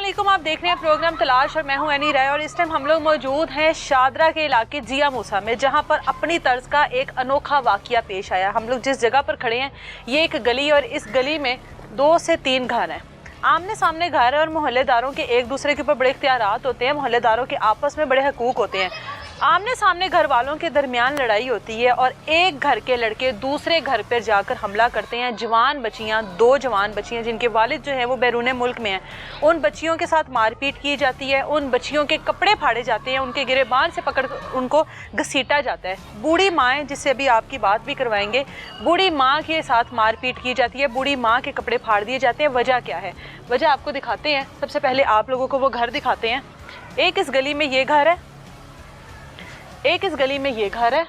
अस्सलामुअलैकुम, आप देख रहे हैं प्रोग्राम तलाश और मैं हूं एनी राय। और इस टाइम हम लोग मौजूद हैं शादरा के इलाके जिया मूसा में, जहां पर अपनी तर्ज का एक अनोखा वाकया पेश आया। हम लोग जिस जगह पर खड़े हैं ये एक गली, और इस गली में 2 से 3 घर हैं। आमने सामने घर है और मोहल्लेदारों के एक दूसरे के ऊपर बड़े इख्तियारात होते हैं, मोहल्लेदारों के आपस में बड़े हकूक़ होते हैं। आमने सामने घर वालों के दरमियान लड़ाई होती है और एक घर के लड़के दूसरे घर पर जाकर हमला करते हैं। जवान बच्चियां, 2 जवान बच्चियां जिनके वालिद जो हैं वो बैरून मुल्क में हैं, उन बच्चियों के साथ मारपीट की जाती है। उन बच्चियों के कपड़े फाड़े जाते हैं, उनके गिरेबान से पकड़ उनको घसीटा जाता है। बूढ़ी माएँ, जिससे अभी आपकी बात भी करवाएंगे, बूढ़ी माँ के साथ मारपीट की जाती है, बूढ़ी माँ के कपड़े फाड़ दिए जाते हैं। वजह क्या है, वजह आपको दिखाते हैं। सबसे पहले आप लोगों को वो घर दिखाते हैं। एक इस गली में ये घर है, एक इस गली में ये घर है,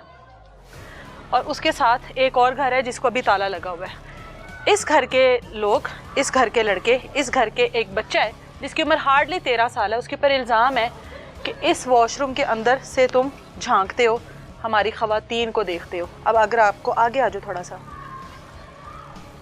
और उसके साथ एक और घर है जिसको अभी ताला लगा हुआ है। इस घर के लोग, इस घर के लड़के, इस घर के एक बच्चा है जिसकी उम्र हार्डली 13 साल है। उसके ऊपर इल्ज़ाम है कि इस वॉशरूम के अंदर से तुम झांकते हो, हमारी ख़वातीन को देखते हो। अब अगर आपको आगे आ जाओ थोड़ा सा,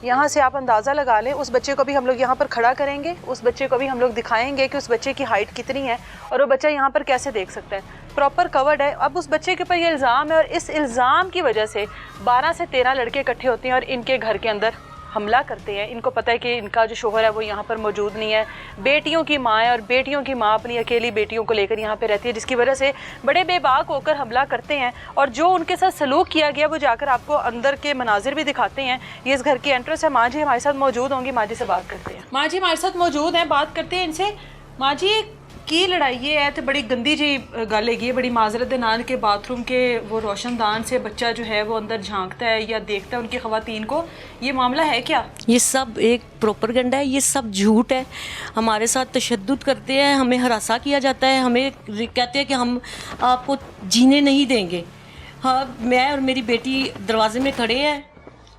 यहाँ से आप अंदाज़ा लगा लें। उस बच्चे को भी हम लोग यहाँ पर खड़ा करेंगे, उस बच्चे को भी हम लोग दिखाएंगे कि उस बच्चे की हाइट कितनी है और वो बच्चा यहाँ पर कैसे देख सकता है। प्रॉपर कवर्ड है। अब उस बच्चे के ऊपर ये इल्ज़ाम है और इस इल्ज़ाम की वजह से 12 से 13 लड़के इकट्ठे होते हैं और इनके घर के अंदर हमला करते हैं। इनको पता है कि इनका जो शोहर है वो यहाँ पर मौजूद नहीं है। बेटियों की माँ है और बेटियों की माँ अपनी अकेली बेटियों को लेकर यहाँ पे रहती है, जिसकी वजह से बड़े बेबाक होकर हमला करते हैं। और जो उनके साथ सलूक किया गया वो जाकर आपको अंदर के मनाजिर भी दिखाते हैं। ये इस घर की एंट्रेंस है। माँ जी हमारे साथ मौजूद होंगी, माँ जी से बात करते हैं। माँ जी हमारे साथ मौजूद हैं, बात करते हैं इनसे। माँ जी की लड़ाई ये है तो बड़ी गंदी जी गल है, बड़ी माजरत दे नाल के बाथरूम के वो रोशनदान से बच्चा जो है वो अंदर झांकता है या देखता है उनकी ख़वातीन को। ये मामला है क्या? ये सब एक प्रोपेगेंडा है, ये सब झूठ है। हमारे साथ तशद्दुद करते हैं, हमें हरासा किया जाता है, हमें कहते हैं कि हम आपको जीने नहीं देंगे। हाँ, मैं और मेरी बेटी दरवाजे में खड़े हैं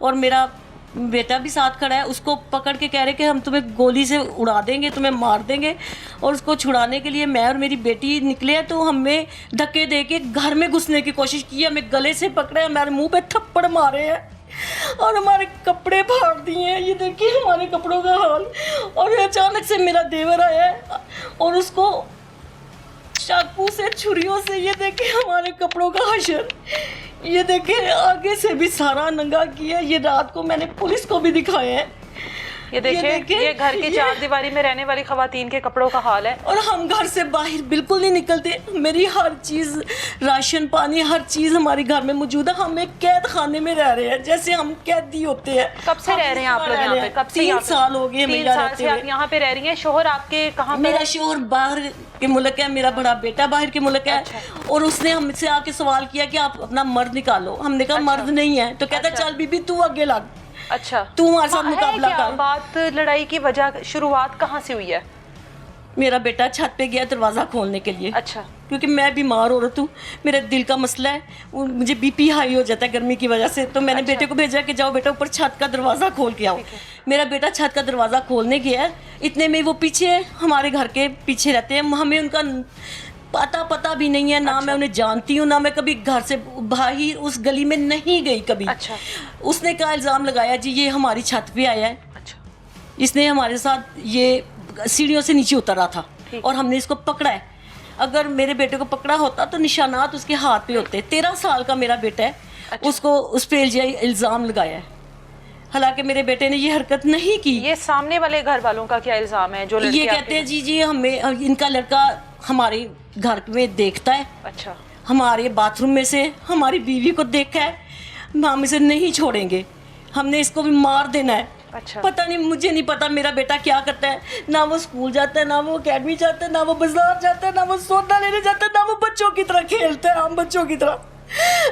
और मेरा बेटा भी साथ खड़ा है। उसको पकड़ के कह रहे कि हम तुम्हें गोली से उड़ा देंगे, तुम्हें मार देंगे। और उसको छुड़ाने के लिए मैं और मेरी बेटी निकले हैं तो हमें धक्के दे के घर में घुसने की कोशिश की, हमें गले से पकड़े, हमारे मुंह पे थप्पड़ मारे हैं और हमारे कपड़े फाड़ दिए हैं। ये देखिए हमारे कपड़ों का हाल। और अचानक से मेरा देवर आया है और उसको चाकू से, छुरियों से, ये देखे हमारे कपड़ों का हशर। ये देखे आगे से भी सारा नंगा किया। ये रात को मैंने पुलिस को भी दिखाया है। ये देखिए ये घर की 4 दीवारी में रहने वाली ख़वातीन के कपड़ों का हाल है। और हम घर से बाहर बिल्कुल नहीं निकलते। मेरी हर चीज़, राशन पानी, हर चीज़ हमारे घर में मौजूद है। हम एक कैद खाने में रह रहे हैं, जैसे हम कैदी होते हैं। कब से रह रहे हैं आप लोग यहाँ पे? कब से? 3 साल हो गए। 3 साल से आप यहाँ पे रह रही हैं। शोहर आपके कहाँ? मेरा शोहर बाहर के मुल्क है, मेरा बड़ा बेटा बाहर के मुल्क है। अच्छा। और उसने हमसे आके सवाल किया कि आप अपना मर्द निकालो। हमने कहा मर्द नहीं है। तो कहता चल बीबी तू आगे लग, अच्छा तू हमारे साथ मुकाबला कर। बात लड़ाई की वजह, शुरुआत कहाँ से हुई है? मेरा बेटा छत पे गया दरवाज़ा खोलने के लिए। अच्छा। क्योंकि मैं बीमार औरत हूँ, मेरे दिल का मसला है, मुझे बीपी हाई हो जाता है गर्मी की वजह से। तो मैंने बेटे को भेजा कि जाओ बेटा ऊपर छत का दरवाज़ा खोल के आओ। मेरा बेटा छत का दरवाज़ा खोलने गया है, इतने में वो पीछे, हमारे घर के पीछे रहते हैं, हमें उनका पता भी नहीं है। ना मैं उन्हें जानती हूँ, ना मैं कभी घर से बाहर उस गली में नहीं गई कभी। अच्छा। उसने क्या इल्ज़ाम लगाया जी ये हमारी छत पे आया है। अच्छा। इसने हमारे साथ ये सीढ़ियों से नीचे उतर रहा था और हमने इसको पकड़ा है। अगर मेरे बेटे को पकड़ा होता तो निशानात उसके हाथ पे होते। 13 साल का मेरा बेटा है। अच्छा। उसको उस पे इल्ज़ाम लगाया है, हालांकि मेरे बेटे ने ये हरकत नहीं की। ये सामने वाले घर वालों का क्या इल्ज़ाम है? जो ये कहते हैं जी हमें, इनका लड़का हमारे घर में देखता है। अच्छा। हमारे बाथरूम में से हमारी बीवी को देखा है, हम इसे नहीं छोड़ेंगे, हमने इसको भी मार देना है। अच्छा। पता नहीं, मुझे नहीं पता मेरा बेटा क्या करता है। ना वो स्कूल जाता है, ना वो अकेडमी जाता है, ना वो बाजार जाता है, ना वो सौदा लेने जाता है, ना वो बच्चों की तरह खेलता है। हम बच्चों की तरह,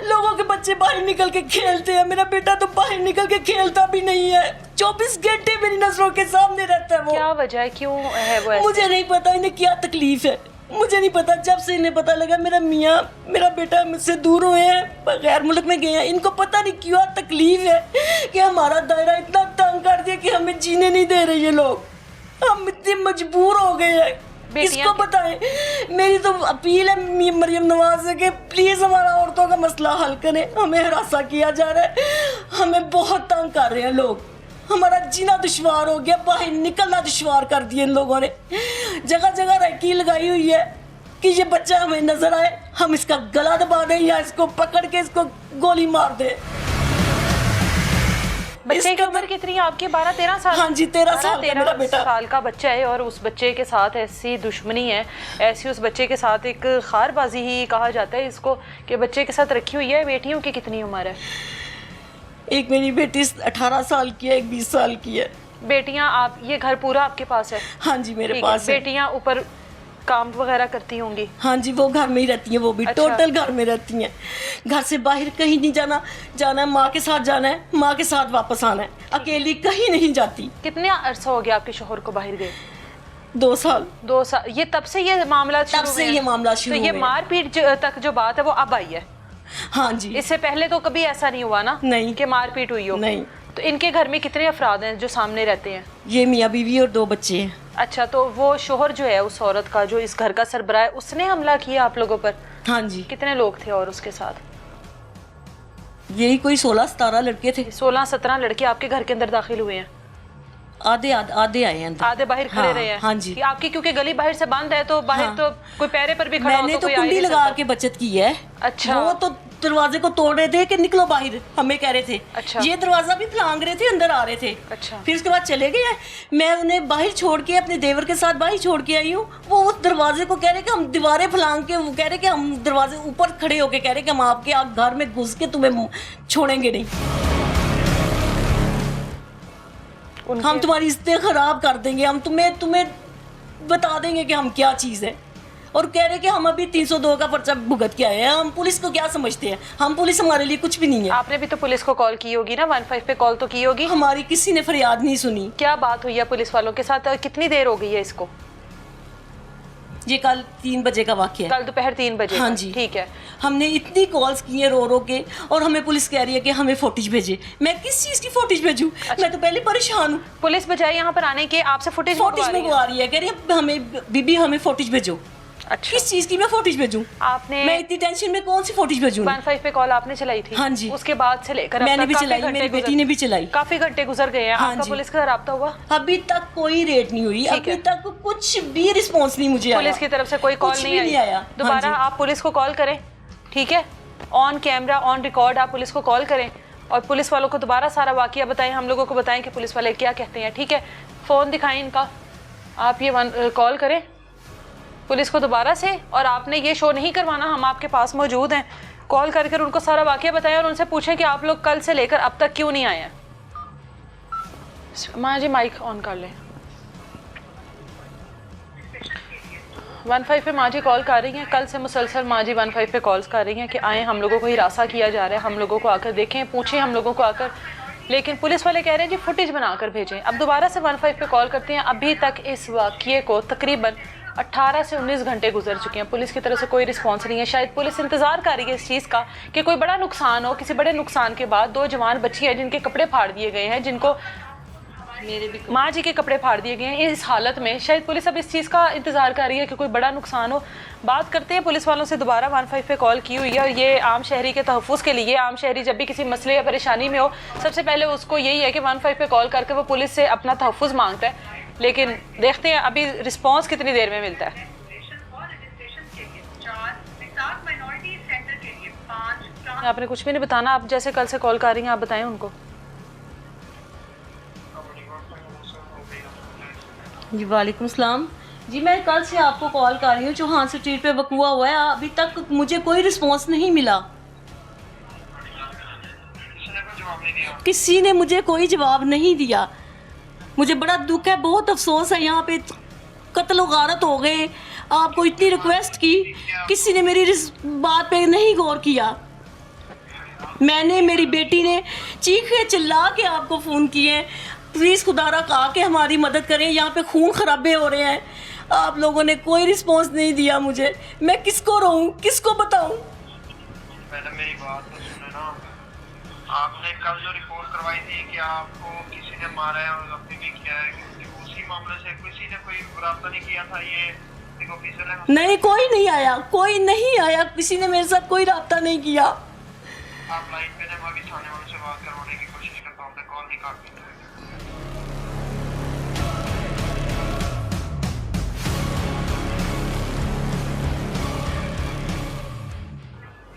लोगों के बच्चे बाहर निकल के खेलते हैं, मेरा बेटा तो बाहर निकल के खेलता भी नहीं है। 24 घंटे मेरी नजरों के सामने रहता है वो। क्या वजह है, क्यों है वो ऐसे? मुझे नहीं पता इन्हें क्या तकलीफ है, मुझे नहीं पता। जब से इन्हें पता लगा मेरा मियाँ, मेरा बेटा मुझसे दूर हुए हैं, गैर मुल्क में गए हैं, इनको पता नहीं क्या तकलीफ है कि हमारा दायरा इतना तंग कर दिया कि हमें जीने नहीं दे रहे ये लोग। हम इतने मजबूर हो गए हैं, किसको बताएं। मेरी तो अपील है मरियम नवाज से कि प्लीज़ हमारा औरतों का मसला हल करें। हमें हरासा किया जा रहा है, हमें बहुत तंग कर रहे हैं लोग। हमारा जीना दुश्वार हो गया, बाहर निकलना दुश्वार कर दिया इन लोगों ने। जगह जगह रैकी लगाई हुई है कि ये बच्चा हमें नजर आए, हम इसका गला दबा दें या इसको पकड़ के इसको गोली मार दें। बच्चे की उम्र कितनी है आपकी? 12-13 साल? हाँ जी, 13 साल का मेरा बेटा। साल का बच्चा है और उस बच्चे के साथ ऐसी दुश्मनी है, ऐसी उस बच्चे के साथ एक खारबाजी ही कहा जाता है इसको, कि बच्चे के साथ रखी हुई है। बेटियों की कितनी उम्र है? एक मेरी बेटी 18 साल की है, एक 20 साल की है। बेटियां, आप ये घर पूरा आपके पास है? हाँ जी, मेरे ठीक पास है। बेटियां ऊपर काम वगैरह करती होंगी? हाँ जी, वो घर में ही रहती हैं, वो भी अच्छा। टोटल घर में रहती हैं। घर से बाहर कहीं नहीं जाना, जाना है माँ के साथ जाना है, माँ के साथ वापस आना है, अकेली कहीं नहीं जाती। कितने अरसा हो गया आपके शोहर को बाहर गए? 2 साल। 2 साल। ये तब से ये मामला तब शुरू से हुए ये हैं? मामला तो शुरू ये हुए। मारपीट तक जो बात है वो अब आई है? हाँ जी। इससे पहले तो कभी ऐसा नहीं हुआ ना? नहीं। कि मारपीट हुई हो? नहीं। तो इनके घर में कितने अफराद हैं जो सामने रहते हैं? ये मियाँ बीवी और 2 बच्चे हैं। अच्छा, तो वो शोहर जो है उस औरत का, जो इस घर का सरबराह है, उसने हमला किया आप लोगों पर? हाँ जी। कितने लोग थे और उसके साथ? यही कोई 16-17 लड़के थे। 16-17 लड़के आपके घर के अंदर दाखिल हुए हैं? आधे आए हैं अंदर। आधे बाहर खड़े हाँ, रहे हैं? हाँ जी। कि आपकी क्योंकि गली बाहर से बंद है तो बाहर हाँ। तो कोई पैरे पर भी खड़ा हो मैंने तो तो कोई आ ही कुंडी नहीं लगा सकता। के बचत की है। अच्छा। वो तो दरवाजे को तोड़ रहे थे कि निकलो बाहर, हमें कह रहे थे। अच्छा। ये दरवाजा भी फलांग रहे थे, अंदर आ रहे थे। अच्छा। फिर उसके बाद चले गए। मैं उन्हें बाहर छोड़ के अपने देवर के साथ बाहर छोड़ के आई हूँ। वो उस दरवाजे को कह रहे कि हम दीवारें फलांग के, वो कह रहे कि हम दरवाजे ऊपर खड़े होके कह रहे कि हम आपके घर में घुस के तुम्हें छोड़ेंगे नहीं, हम तुम्हारी इज्जतें खराब कर देंगे, हम तुम्हें बता देंगे कि हम क्या चीज़ है। और कह रहे कि हम अभी 302 का पर्चा भुगत के आए हैं, हम पुलिस को क्या समझते हैं, हम पुलिस हमारे लिए कुछ भी नहीं है। आपने भी तो पुलिस को कॉल की होगी ना? 15 पे कॉल तो की होगी? हमारी किसी ने फरियाद नहीं सुनी। क्या बात हुई है पुलिस वालों के साथ? कितनी देर हो गई है इसको? ये कल 3 बजे का वाकया है। कल दोपहर 3 बजे? हाँ जी। ठीक है। हमने इतनी कॉल्स की है रो रो के, और हमें पुलिस कह रही है कि हमें फोटेज भेजे। मैं किस चीज़ की फोटेज भेजूं? मैं तो पहले परेशान हूँ। पुलिस बजाय यहाँ पर आने के आपसे फुटेज मंगवा रही है, कह रही है हमें बीबी हमें फोटेज भेजो। अच्छा। किस चीज़ की मैं फोटेज भेजूं? आपने मैं इतनी टेंशन में कौन सी फोटेज भेजूं? 15 पे कॉल आपने चलाई थी? हाँ जी। उसके बाद से लेकर अब मैंने तक भी काफी चलाई, घंटे मेरी बेटी ने भी चलाई। काफी घंटे गुजर गए हैं। हाँ आपका जी। पुलिस का राब्ता हुआ? अभी तक कोई रेट नहीं हुई, ठीक अभी है। तक कुछ भी रिस्पॉन्स नहीं मुझे आया। पुलिस की तरफ से कोई कॉल कुछ नहीं भी नहीं आई? आया। दोबारा हाँ जी। आप पुलिस को कॉल करें, ठीक है? ऑन कैमरा, ऑन रिकॉर्ड आप पुलिस को कॉल करें और पुलिस वालों को दोबारा सारा वाकया बताएं, हम लोगों को बताएं कि पुलिस वाले क्या कहते हैं, ठीक है? फ़ोन दिखाएं इनका, आप ये कॉल करें पुलिस को दोबारा से, और आपने ये शो नहीं करवाना, हम आपके पास मौजूद हैं। कॉल करके उनको सारा वाकया बताएं और उनसे पूछें कि आप लोग कल से लेकर अब तक क्यों नहीं आए हैं। माँ जी माइक ऑन कर लें। 15 पे माँ जी कॉल कर रही हैं, कल से मुसलसल माँ जी 15 पे कॉल्स कर रही हैं कि आएँ, हम लोगों को हिरासा किया जा रहा है, हम लोगों को आकर देखें, पूछें हम लोगों को आकर। लेकिन पुलिस वाले कह रहे हैं जी फुटेज बनाकर भेजें। अब दोबारा से 15 पे कॉल करते हैं। अभी तक इस वाक़ये को तकरीबन 18 से 19 घंटे गुजर चुके हैं, पुलिस की तरफ से कोई रिस्पांस नहीं है। शायद पुलिस इंतज़ार कर रही है इस चीज़ का कि कोई बड़ा नुकसान हो। किसी बड़े नुकसान के बाद 2 जवान बच्ची हैं जिनके कपड़े फाड़ दिए गए हैं, जिनको मेरे भी माँ जी के कपड़े फाड़ दिए गए हैं। इस हालत में शायद पुलिस अब इस चीज़ का इंतज़ार कर रही है कि कोई बड़ा नुकसान हो। बात करते हैं पुलिस वालों से। दोबारा 15 पे कॉल की हुई है और ये आम शहरी के तहफ़्फ़ुज़ के लिए, आम शहरी जब भी किसी मसले या परेशानी में हो, सबसे पहले उसको यही है कि 15 पे कॉल करके वो पुलिस से अपना तहफ़्फ़ुज़ मांगता है। लेकिन देखते हैं अभी रिस्पॉन्स कितनी देर में मिलता है। आपने कुछ भी नहीं बताना, आप जैसे कल से कॉल कर रही हैं आप बताएं उनको। जी वालेकुम सलाम जी, मैं कल से आपको कॉल कर रही हूँ। चौहान स्ट्रीट पे वकूआ हुआ है, अभी तक मुझे कोई रिस्पांस नहीं मिला, किसी ने मुझे कोई जवाब नहीं दिया। मुझे बड़ा दुख है, बहुत अफसोस है। यहाँ पे कत्ल व गारत हो गए, आपको इतनी रिक्वेस्ट की, किसी ने मेरी बात पे नहीं गौर किया। मैंने, मेरी बेटी ने चीखे चिल्ला के आपको फ़ोन किए, प्लीज़ खुदारा कहा कि हमारी मदद करें, यहाँ पे खून खराबे हो रहे हैं। आप लोगों ने कोई रिस्पांस नहीं दिया मुझे, मैं किसको रोऊं, किसको बताऊं? मैडम मेरी बात तो सुने ना, आपने कल जो रिपोर्ट करवाई थी कि आपको किसी ने मारा है और जख्मी भी किया है, उसी मामले से किसी ने कोई राब्ता नहीं किया था? ये एक ऑफिसर है? नहीं, कोई नहीं आया, कोई नहीं आया, किसी ने मेरे साथ कोई राब्ता नहीं किया। आप लाइन पे, मैं अभी थाने वालों से बात करवाने की कोशिश करता हूँ, कॉल नहीं काट।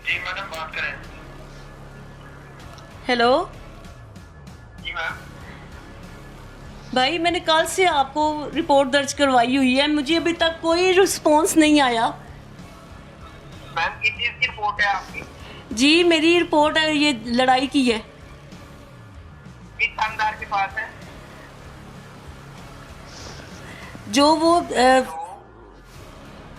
जी मैडम बात करें। हेलो जी मैम। भाई, मैंने कल से आपको रिपोर्ट दर्ज करवाई हुई है, मुझे अभी तक कोई रिस्पॉन्स नहीं आया। मैम किस चीज की रिपोर्ट है आपकी? जी, मेरी रिपोर्ट है, ये लड़ाई की है। किस थानेदार के पास है? जो वो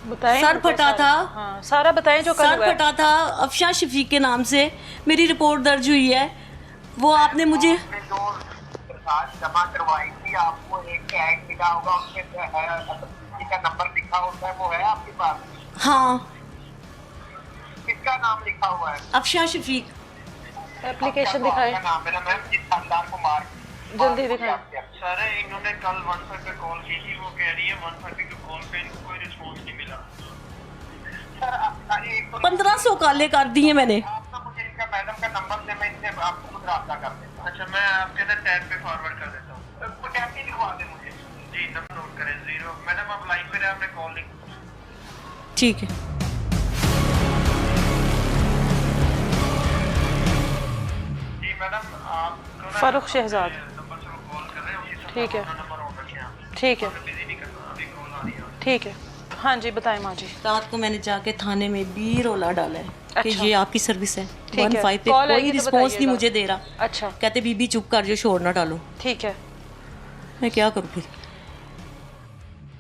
बताएं सर फटा था। हाँ, सारा बताएं जो कल सर हुआ है। फटा था अफशा शफीक के नाम से मेरी रिपोर्ट दर्ज हुई है। वो आपने मुझे आपने जो दरखास्त जमा करवाई थी, आपको एक टैग मिला होगा, उसमें किसी का नंबर लिखा होता है, वो है आपके पास? हाँ, किसका नाम लिखा हुआ है? अफशा शफीक। एप्लीकेशन आपका दिखाएं नाम है ना मैम, जिस थानेदार को मार जल्दी दिखाएं। सर इन्होंने कल 1 पे कॉल की थी, वो कह रही है 1 की कॉल पे इनको कोई रिस्पॉन्स नहीं मिला। सर अरे 1500 काले कर दिए मैंने। आप ना मुझे इनका मैडम का नंबर दे, मैं इनसे आपको खुद रब्ता कर देता हूं। अच्छा मैं आपके ना टैब पे फॉरवर्ड कर देता हूँ, वो टैब भी लिखवा दे मुझे। जी नंबर नोट करें 0। मैडम आप लाइन पे रहे, आपने कॉल नहीं। ठीक है। जी मैडम आप फारूक शहजाद। नंबर से वो कॉल कर रहे हैं, उसी से ठीक है। नंबर ऑन रखें आप, ठीक है, बिजी नहीं करना, अभी कॉल आ रही है। ठीक है। हाँ जी बताएं माँ जी। रात को मैंने जाके थाने में भी रोला डाला है कि अच्छा। ये आपकी सर्विस है। ठीक है। 15 पे कॉल कोई आएगी तो रिस्पॉन्स नहीं बताइएगा। मुझे दे रहा। अच्छा कहते बीबी चुप कर जो, शोर ना डालो। ठीक है। मैं क्या करूँ फिर?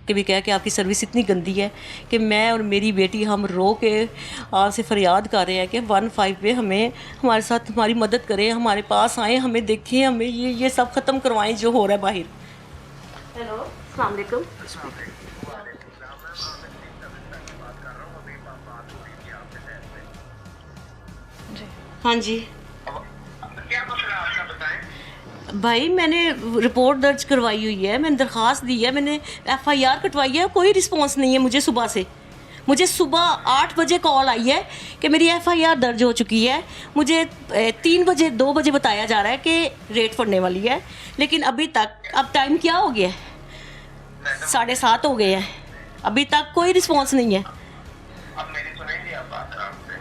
कि भी कह कि आपकी सर्विस इतनी गंदी है कि मैं और मेरी बेटी हम रो के आपसे फरियाद कर रहे हैं कि 15 पे हमें हमारे साथ हमारी मदद करें, हमारे पास आए, हमें देखें, हमें ये सब ख़त्म करवाएं जो हो रहा है बाहर। हेलो, अस्सलाम वालेकुम। जी हाँ जी क्या मसला है आपका बताएं। भाई, मैंने रिपोर्ट दर्ज करवाई हुई है, मैंने दरख्वास्त दी है, मैंने FIR कटवाई है, कोई रिस्पांस नहीं है मुझे सुबह से। मुझे सुबह 8 बजे कॉल आई है कि मेरी FIR दर्ज हो चुकी है। मुझे 3 बजे 2 बजे बताया जा रहा है कि रेट पड़ने वाली है, लेकिन अभी तक अब टाइम क्या हो गया है? 7:30 हो गए हैं, अभी तक कोई रिस्पांस नहीं है। अब मेरी सुनेंगे आप बात आपसे,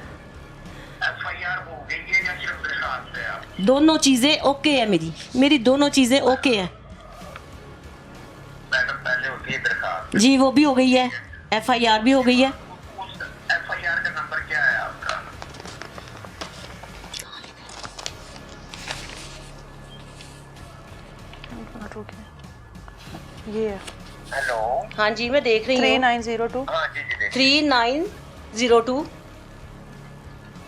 FIR हो गई है या सिर्फ दरखास्त है आप? दोनों चीज़ें ओके है, मेरी दोनों चीज़ें ओके हैं मैडम पहले होती है दरखास्त, जी, वो भी हो गई है, FIR भी हो गई है। उस FIR का नंबर क्या है आपका? ये है हेलो। हाँ जी, मैं देख रही हूँ। 3902। हाँ जी जी देखिए 3902।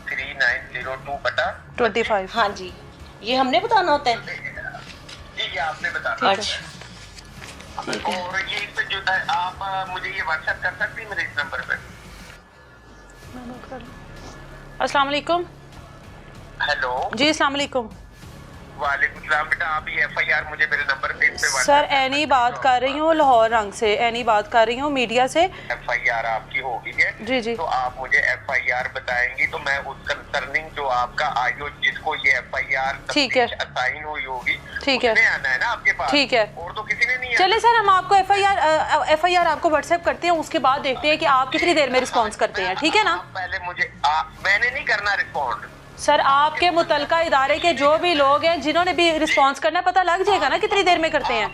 3902 बटा 25। हाँ जी, ये हमने बताना होता है। जी ये आपने बताया। अच्छा, और ये इस पे जो है आप मुझे ये व्हाट्सएप कर सकती हैं मेरे इस नंबर पे? अस्सलाम वालेकुम। हेलो। जी अस्सलाम वालेकुम। वालेकुम सलाम। बेटा आप ये FIR मुझे मेरे नंबर पे इस पे सर WhatsApp एनी बात कर रही हूँ, लाहौर रंग से एनी बात कर रही हूँ, मीडिया से। FIR आपकी हो गई है जी जी। तो आप मुझे FIR बताएंगी तो मैं उस कंसर्निंग जो आपका आईओ जिसको ये FIR ठीक है। असाइन हुई होगी, ठीक है। उसने आना है ना आपके पास। ठीक है। और तो किसी ने नहीं चले सर, हम आपको FIR आपको व्हाट्सएप करते हैं, उसके बाद देखते हैं कि आप कितनी देर में रिस्पॉन्स करते हैं, ठीक है ना? पहले मुझे मैंने नहीं करना रिस्पॉन्ड। सर आपके मुतलका इदारे के जो भी लोग हैं जिन्होंने भी रिस्पॉन्स करना है, पता लग जाएगा ना कितनी देर में करते हैं।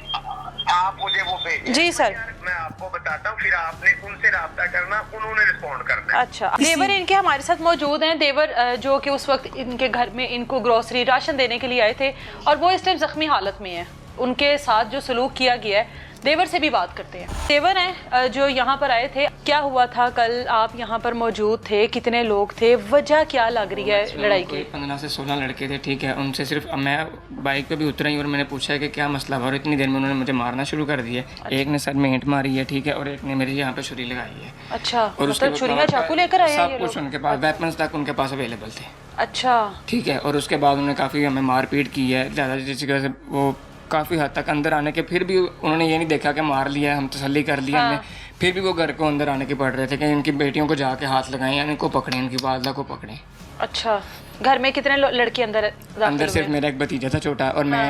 आप मुझे वो भेजिए। जी सर। मैं आपको बताता हूँ, फिर आपने उनसे राब्ता करना, उन्होंने रिस्पॉन्ड करना है। अच्छा, देवर इनके हमारे साथ मौजूद हैं। देवर जो कि उस वक्त इनके घर में इनको ग्रोसरी राशन देने के लिए आए थे और वो इस टाइम जख्मी हालत में हैं। उनके साथ जो सलूक किया गया है, देवर से भी बात करते हैं। देवर हैं जो यहाँ पर आए थे, क्या हुआ था कल? आप यहाँ पर मौजूद थे, कितने लोग थे, वजह क्या लग रही है लड़ाई की? 15 से 16 लड़के थे, ठीक है। उनसे सिर्फ मैं बाइक पे भी उतरा ही और मैंने पूछा है कि क्या मसला हुआ, और इतनी देर में उन्होंने मुझे मारना शुरू कर दिया। एक ने सर में ईंट मारी है, ठीक है, और एक ने मेरे यहाँ पे छुरी लगाई है। अच्छा, और मतलब छुरियाँ चाकू लेकर आए हैं ये सब कुछ लोग? उनके पास, वेपन्स तक उनके पास अवेलेबल थे, अच्छा ठीक है। और उसके बाद उन्होंने काफ़ी हमें मारपीट की है ज़्यादा, जिसकी वजह से वो काफ़ी हद तक अंदर आने के फिर भी उन्होंने ये नहीं देखा कि मार लिया है, हम तसल्ली कर लिया हमने, फिर भी वो घर को अंदर आने के पड़ रहे थे कि इनकी बेटियों को जाके हाथ लगाएं, इनको पकड़ें, इनकी वालदा को पकड़ें। अच्छा, घर में कितने लड़के अंदर अंदर सिर्फ मेरा एक भतीजा था छोटा, और मैं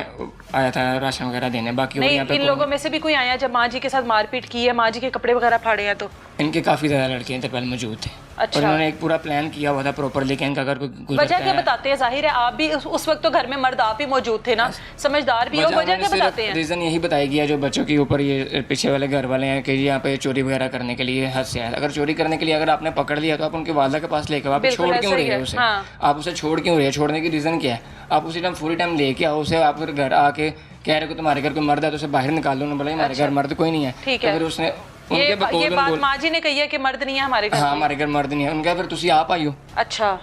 आया था राशन वगैरह देने, बाकी और नहीं, यहाँ पे इन लोगों में से भी कोई आया जब माँ जी के साथ मारपीट की है, माँ जी के कपड़े वगैरह फाड़े हैं? तो इनके काफ़ी ज़्यादा लड़के इंटर पहले मौजूद थे। अच्छा। और इन्होंने एक पूरा प्लान किया हुआ था प्रॉपरली कि इनका अगर कोई गुजरता वजह क्या है। बताते हैं? जाहिर है आप भी उस वक्त तो घर में मर्द आप ही मौजूद थे ना, समझदार भी हो। वजह क्या बताते हैं? रीज़न यही बताया गया जो बच्चों के ऊपर ये पीछे वाले घर वाले हैं कि यहाँ पे चोरी वगैरह करने के लिए हद से है। अगर चोरी करने के लिए अगर आपने पकड़ लिया तो आप उनकी वालदा के पास लेके आओ। आप बिल्कुल छोड़ ऐसा क्यों ही रहे है, हो उसे? हाँ। आप उसे छोड़ क्यों रहे हो? छोड़ने की रीज़न क्या है? आप उसी टाइम पूरी टाइम लेके आओ उसे। आप फिर घर आके कह रहे हो तुम्हारे घर कोई मर्द है तो उसे बाहर निकाल लो ना, बोला हमारे घर मर्द कोई नहीं है। ठीक है। अगर उसने ये उनके बात माँ जी ने कही है कि मर्द नहीं है हमारे घर हाँ में। हमारे घर मर्द नहीं है। उनका फिर तुसी आप आइयो। अच्छा,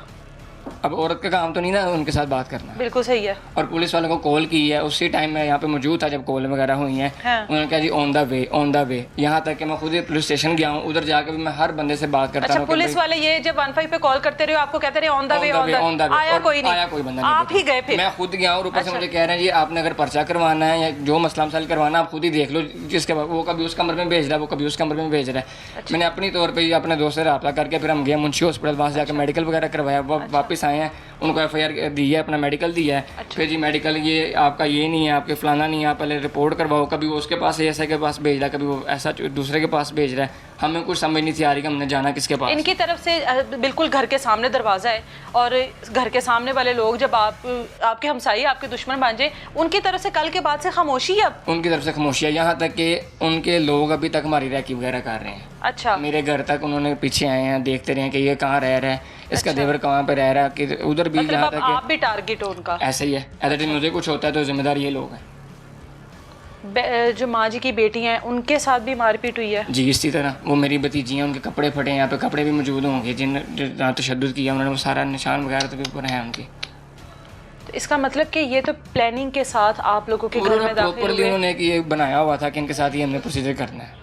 अब औरत का काम तो नहीं ना उनके साथ बात करना। बिल्कुल सही है। और पुलिस वालों को कॉल की है, उसी टाइम मैं यहाँ पे मौजूद था जब कॉल वगैरह हुई हैं। हाँ। उन्होंने कहा जी ऑन द वे। यहाँ तक कि मैं खुद ही पुलिस स्टेशन गया हूँ, उधर जाकर भी मैं हर बंदे से बात करता अच्छा, हूँ। पुलिस वाले ये जब 15 पे कॉल करते रहे आपको कहते रहे ऑन द वे आया कोई नहीं? आया कोई बंदा नहीं। आप ही गए फिर? मैं खुद गया और ऊपर से मुझे कह रहे हैं जी आपने अगर पर्चा करवाना है या जो मसला मसाइल करवाना है आप खुद ही देख लो। जिसके बाद वो कभी उस कमरे में भेज रहा है, वो कभी उस कमरे में भेज रहा है। मैंने अपनी तौर पर अपने दोस्त से रब्ता करके फिर हम गए मुंशी हॉस्पिटल, वहाँ से जाकर मेडिकल वगैरह करवाया। वो वापस आए हैं, उनको FIR दी है, अपना मेडिकल दिया है। फिर जी मेडिकल ये आपका ये नहीं है, आपके फलाना नहीं है, आप पहले रिपोर्ट करवाओ। कभी वो उसके पास ऐसा के पास भेज रहा है, कभी वो ऐसा दूसरे के पास भेज रहा है। हमें कुछ समझ नहीं थी आ रही कि हमने जाना किसके पास। इनकी तरफ से बिल्कुल घर के सामने दरवाज़ा है और घर के सामने वाले लोग जब आपके हमसाई आपके दुश्मन बन जाए, उनकी तरफ से कल के बाद से खामोशी है। अब उनकी तरफ से खामोशी है, यहाँ तक कि उनके लोग अभी तक हमारी रैकी वगैरह कर रहे हैं। अच्छा, मेरे घर तक उन्होंने पीछे आए हैं, देखते रहे हैं कि ये कहाँ रह रहा है, इसका देवर कहाँ पे रह रहा है, कि उधर भी मतलब यहाँ अब तक आप भी टारगेट हो उनका? ऐसे ही है। एज मुझे कुछ होता है तो जिम्मेदार ये लोग हैं। जो माँ जी की बेटी हैं उनके साथ भी मारपीट हुई है? जी इसी तरह वो मेरी भतीजी हैं, उनके कपड़े फटे हैं, यहाँ पे कपड़े भी मौजूद होंगे जहाँ तशद्दुद किया उन्होंने, वो सारा निशान वगैरह तो भी ऊपर है उनकी। तो इसका मतलब कि ये तो प्लानिंग के साथ आप लोगों के घर में दाखिल प्रॉपरली हुए? उन्होंने ये बनाया हुआ था कि इनके साथ ही हमने प्रोसीजर करना है।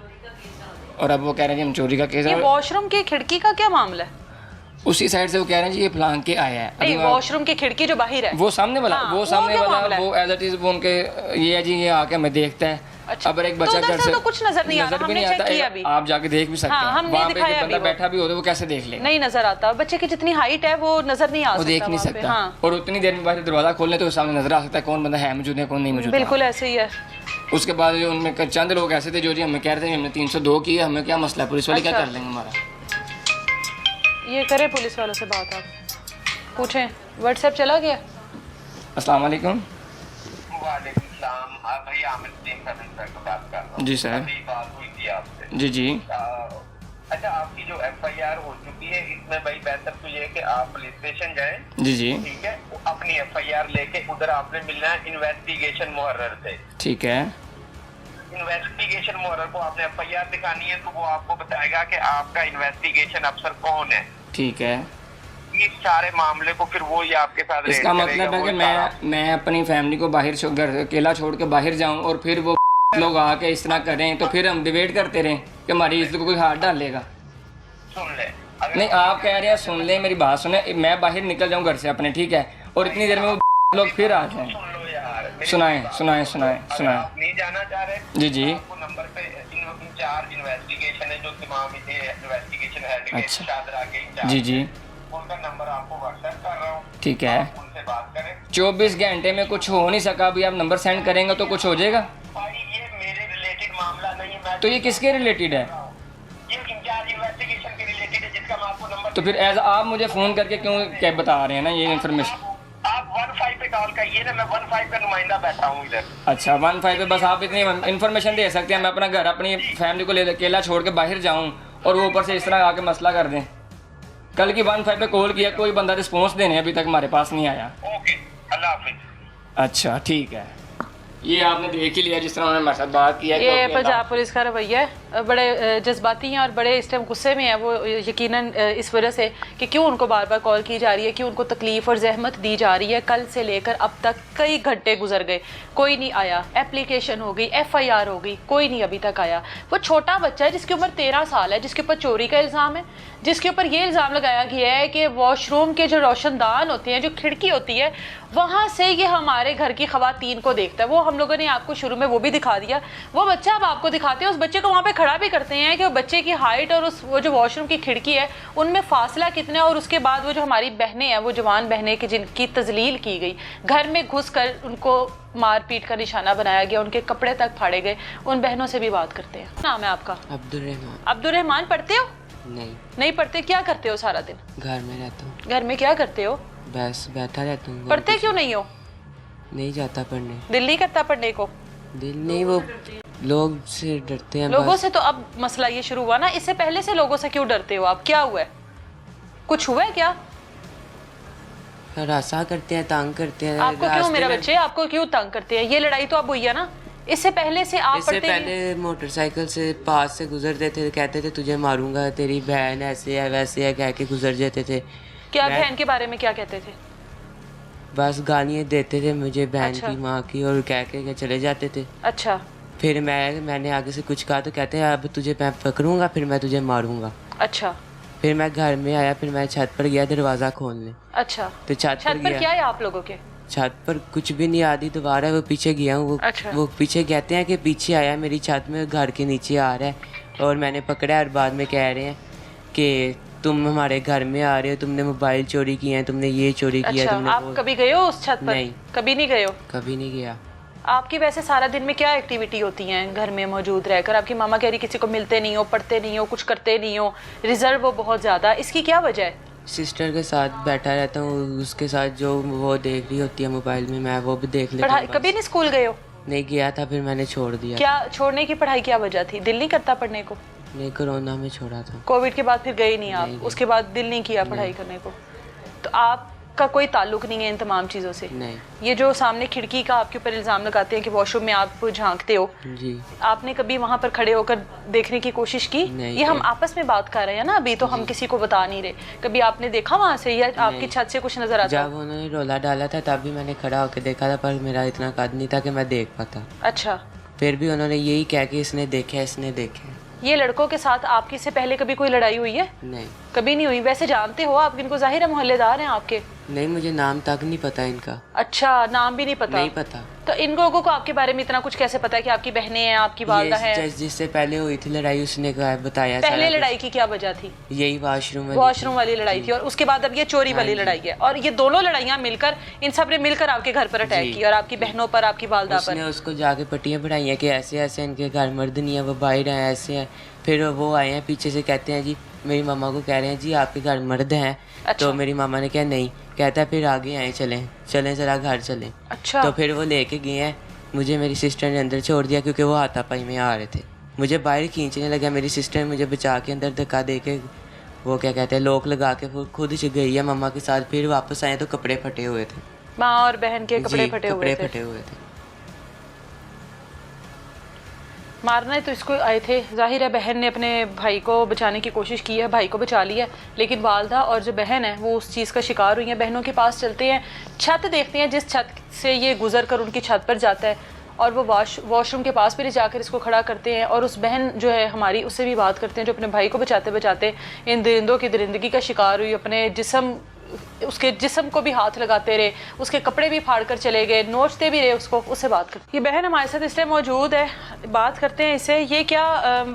और अब वो कह रहे हैं जी हम चोरी का केस ये है। वॉशरूम की खिड़की का क्या मामला है? उसी साइड से वो कह रहे हैं जी ये फलांग के आया है। नहीं, वॉशरूम की खिड़की जो बाहर है वो सामने वाला, हाँ, वो सामने क्या वाला मामला है? वो एज इट इज वो उनके ये है जी ये आके हमें देखता है। अच्छा, अब एक तो बच्चा उधर घर से से तो कुछ नजर नहीं आ रहा, भी हमने नहीं चेक आता किया अभी। आप जाके देख भी सकते हाँ, हैं। हमने वहाँ पे दिखाया जो अभी बंदा वो। बैठा भी होता है वो कैसे देख लेगा? नहीं नजर आता, बच्चे की जितनी हाइट है वो नजर नहीं आ वो सकता देख नहीं वहाँ पे। सकता। हाँ, और उतनी देर में बाहर दरवाजा खोलने तो सामने नजर आ सकता है कौन बंदा है मौजूद है कौन नहीं मौजूद है। बिल्कुल ऐसे ही है। उसके बाद जो उनमें चंद लोग ऐसे थे जो जी हमें कह रहे थे हमने 302 की है, हमें क्या मसला है, पुलिस वाले क्या अच्छा। कर लेंगे हमारा। ये करे पुलिस वालों से बात, आप पूछें। व्हाट्सएप चला गया? अस्सलाम वालेकुम। वालेकुम सलाम। भाई आमिर सर से बात कर रहा हूँ। जी सर। अभी बात हुई थी आपसे। जी जी। अच्छा, आपकी जो FIR हो चुकी है इसमें भाई बेहतर तो ये है कि आप पुलिस स्टेशन जाएं। जी जी ठीक है, अपनी FIR लेके उधर आपने मिलना है इन्वेस्टिगेशन मुहर्रर से। ठीक है। इन्वेस्टिगेशन मुहर्रर को आपने FIR दिखानी है तो वो आपको बताएगा कि आपका इन्वेस्टिगेशन अफसर कौन है। ठीक है। इस सारे मामले को फिर वो ही आपके साथ रेड इसका करेगा, मतलब है वो कि सारा। मैं अपनी फैमिली को बाहर घर अकेला छोड़ के बाहर जाऊं और फिर वो लोग आके इस तरह करें तो फिर हम डिबेट करते रहें कि हमारी इज्जत को कोई हाथ डालेगा। सुन ले, अगर नहीं आप कह रहे हैं सुन ले मेरी बात सुने, मैं बाहर निकल जाऊं घर से अपने, ठीक है, और इतनी देर में वो लोग फिर आ जाएं। सुन लो यार, मेरी सुनाएं बात। सुनाएं सुनाएं अगर सुनाएं। आप नहीं जाना चाह रहे जी जी। आपको नंबर पे इंचार्ज इन्वेस्टिगेशन है जो तमाम इन्वेस्टिगेशन हेड के अच्छा। शादरा के इंचार्ज जी जी उनका नंबर आपको व्हाट्सएप कर रहा हूँ। ठीक है। आप उनसे बात करें। 24 घंटे में कुछ हो नहीं सका, अभी आप नंबर सेंड करेंगे तो कुछ हो जाएगा। भाई ये मेरे रिलेटेड मामला नहीं है, मैं तो ये किसके रिलेटेड है? ये इंचार्ज इन्वेस्टिगेशन के रिलेटेड है जिसका मैं आपको नंबर। तो फिर एज आप मुझे फ़ोन करके क्यों क्या बता रहे हैं ना ये इन्फॉर्मेशन? आप 15 पे कॉल करिए ना, मैं 15 का नुमाइंदा बैठा हूँ इधर। अच्छा 15 पे बस आप इतनी इन्फॉर्मेशन दे सकते हैं, मैं अपना घर अपनी फैमिली को ले अकेला छोड़ के बाहर जाऊं और वो ऊपर से इस तरह आके मसला कर दें। कल की 15 पे कॉल किया, कोई बंदा रिस्पॉन्स देने अभी तक हमारे पास नहीं आया। ओके, अल्लाह हाफिज। अच्छा ठीक है, ये आपने देख ही लिया जिस तरह उन्होंने हमारे साथ बात किया। ये पंजाब पुलिस का रवैया है, बड़े जज्बाती हैं और बड़े इस टाइम गुस्से में है वो, यकीनन इस वजह से कि क्यों उनको बार बार कॉल की जा रही है, क्यों उनको तकलीफ़ और जहमत दी जा रही है। कल से लेकर अब तक कई घंटे गुजर गए, कोई नहीं आया। एप्लीकेशन हो गई, FIR हो गई, कोई नहीं अभी तक आया। वो छोटा बच्चा है जिसकी उम्र 13 साल है, जिसके ऊपर चोरी का इल्ज़ाम है, जिसके ऊपर ये इल्ज़ाम लगाया गया है कि वॉशरूम के जो रोशनदान होते हैं, जो खिड़की होती है, वहाँ से ये हमारे घर की ख़वातीन को देखता है। वो हम लोगों ने आपको शुरू में वो भी दिखा दिया, वो बच्चा अब आपको दिखाते हैं। उस बच्चे को वहाँ पे खड़ा भी करते हैं कि वो बच्चे की हाइट और वो जो वॉशरूम की खिड़की है उनमें फासला कितना है। और उसके बाद वो जो हमारी बहनें हैं, वो जवान बहनें कि जिनकी तजलील की गई, घर में घुस कर उनको मारपीट का निशाना बनाया गया, उनके कपड़े तक फाड़े गए, उन बहनों से भी बात करते हैं। नाम है आपका? अब्दुल रहमान। अब्दुल रहमान, पढ़ते हो? नहीं। नहीं पढ़ते? क्या करते हो सारा दिन? घर में रहता हूँ। घर में क्या करते हो? बस बैठा रहता हूँ। पढ़ते क्यों नहीं हो? नहीं जाता पढ़ने। दिल नहीं करता पढ़ने को? दिल नहीं, वो लोग से डरते हैं। लोगों बस। से तो अब मसला ये शुरू हुआ ना, इससे पहले से लोगों से क्यों डरते हो आप? क्या हुआ है? कुछ हुआ है क्या? हरासा करते हैं, तंग करते हैं। आपको क्यों रास्ते मेरा में- बच्चे, आपको क्यों तंग करते हैं? ये लड़ाई तो अब हुई है ना, इससे पहले से आप इससे पढ़ते पहले मोटरसाइकिल से पास से गुजरते थे, कहते थे तुझे मारूंगा, तेरी बहन ऐसे है वैसे है, कह के गुजर जाते थे। क्या मैं- बहन के बारे में क्या कहते थे? बस गालियाँ देते थे मुझे, बहन अच्छा। की, माँ की, और कह के चले जाते थे। अच्छा फिर मैंने आगे से कुछ कहा तो कहते हैं अब तुझे मैं पकड़ूंगा, फिर मैं तुझे मारूंगा। अच्छा फिर मैं घर में आया, फिर मैं छत पर गया दरवाज़ा खोलने, अच्छा। तो छत छत पर गया। क्या है आप लोगों के? छत पर कुछ भी नहीं, आधी दीवार है, वो पीछे गया हूँ। अच्छा। वो पीछे कहते हैं कि पीछे आया मेरी छत में, घर के नीचे आ रहा है, और मैंने पकड़ा है और बाद में कह रहे हैं कि तुम हमारे घर में आ रहे हो, तुमने मोबाइल चोरी किए हैं, तुमने ये चोरी किया, अच्छा, तुमने आप वो। कभी गए हो उस छत पर? नहीं। कभी नहीं गए हो? कभी नहीं गया। आपकी वैसे सारा दिन में क्या एक्टिविटी होती हैं घर में मौजूद रहकर? आपकी मामा कह रही किसी को मिलते नहीं हो, पढ़ते नहीं हो, कुछ करते नहीं हो, रिजर्व हो बहुत ज़्यादा, इसकी क्या वजह है? सिस्टर के साथ बैठा रहता हूँ, उसके साथ जो वो देख रही होती है मोबाइल में, मैं वो भी देख लेता पढ़ाई हूँ। कभी नहीं स्कूल गए हो? नहीं गया था, फिर मैंने छोड़ दिया। क्या छोड़ने की पढ़ाई क्या वजह थी? दिल नहीं करता पढ़ने को? नहीं, कोरोना में छोड़ा था। कोविड के बाद फिर गए नहीं आप? नहीं। उसके बाद दिल नहीं किया पढ़ाई करने को? तो आपका कोई ताल्लुक नहीं है इन तमाम चीज़ों से? नहीं ये जो सामने खिड़की का आपके ऊपर इल्ज़ाम लगाते हैं कि वॉशरूम में आप झांकते हो, जी। आपने कभी वहाँ पर खड़े होकर देखने की कोशिश की? नहीं। ये हम आपस में बात कर रहे हैं ना अभी, तो हम किसी को बता नहीं रहे। कभी आपने देखा वहाँ से, या आपकी छत से कुछ नजर आता? जब उन्होंने रोला डाला था तब भी मैंने खड़ा होकर देखा था, पर मेरा इतना कद नहीं था कि मैं देख पाता। अच्छा। फिर भी उन्होंने यही कहा कि इसने देखा, इसने देखा। ये लड़कों के साथ आपकी से पहले कभी कोई लड़ाई हुई है? नहीं। कभी नहीं हुई? वैसे जानते हो आप इनको? जाहिर है मोहल्लेदार हैं आपके। नहीं, मुझे नाम तक नहीं पता इनका। अच्छा, नाम भी नहीं पता? नहीं पता। तो इन लोगों को आपके बारे में इतना कुछ कैसे पता है कि आपकी बहनें हैं, आपकी वालदा है? जिससे पहले हुई थी लड़ाई, उसने बताया पहले सारा लड़ाई की क्या वजह थी? कुछ। यही वॉशरूम वॉशरूम वाली लड़ाई थी, और उसके बाद अब ये चोरी वाली लड़ाई है, और ये दोनों लड़ाइयाँ मिलकर इन सब ने मिलकर आपके घर पर अटैक जी। किया, और आपकी बहनों पर, आपकी वालदा उसने पर। उसको जाके पट्टियाँ पढ़ाई हैं कि ऐसे ऐसे इनके घर मर्द नहीं है, वो बाहर हैं, ऐसे हैं। फिर वो आए हैं पीछे से, कहते हैं जी, मेरी मामा को कह रहे हैं जी आपके घर मर्द हैं। अच्छा। तो मेरी मामा ने कहा नहीं, कहता है फिर आगे आए, चलें चलें जरा घर चलें। अच्छा। तो फिर वो लेके गए हैं, मुझे मेरी सिस्टर ने अंदर छोड़ दिया क्योंकि वो हाथापाई में आ रहे थे। मुझे बाहर खींचने लगा, मेरी सिस्टर ने मुझे बचा के अंदर धक्का दे के, वो क्या कहते हैं, लॉक लगा के वो खुद गई है मम्मा के साथ। फिर वापस आए तो कपड़े फटे हुए थे। माँ और बहन के कपड़े जी, फटे कपड़े हुए थे। फटे हुए थे। मारने तो इसको आए थे, जाहिर है बहन ने अपने भाई को बचाने की कोशिश की है, भाई को बचा लिया, लेकिन वालदा और जो बहन है वो उस चीज़ का शिकार हुई है। बहनों के पास चलते हैं, छत देखते हैं जिस छत से ये गुजर कर उनकी छत पर जाता है, और वो वॉशरूम के पास भी जाकर इसको खड़ा करते हैं, और उस बहन जो है हमारी, उससे भी बात करते हैं जो अपने भाई को बचाते बचाते इन दरिंदों की दरिंदगी का शिकार हुई। अपने उसके जिस्म को भी हाथ लगाते रहे, उसके कपड़े भी फाड़ कर चले गए, नोचते भी रहे उसको। उससे बात करते, ये बहन हमारे साथ इसलिए मौजूद है, बात करते हैं इससे। ये क्या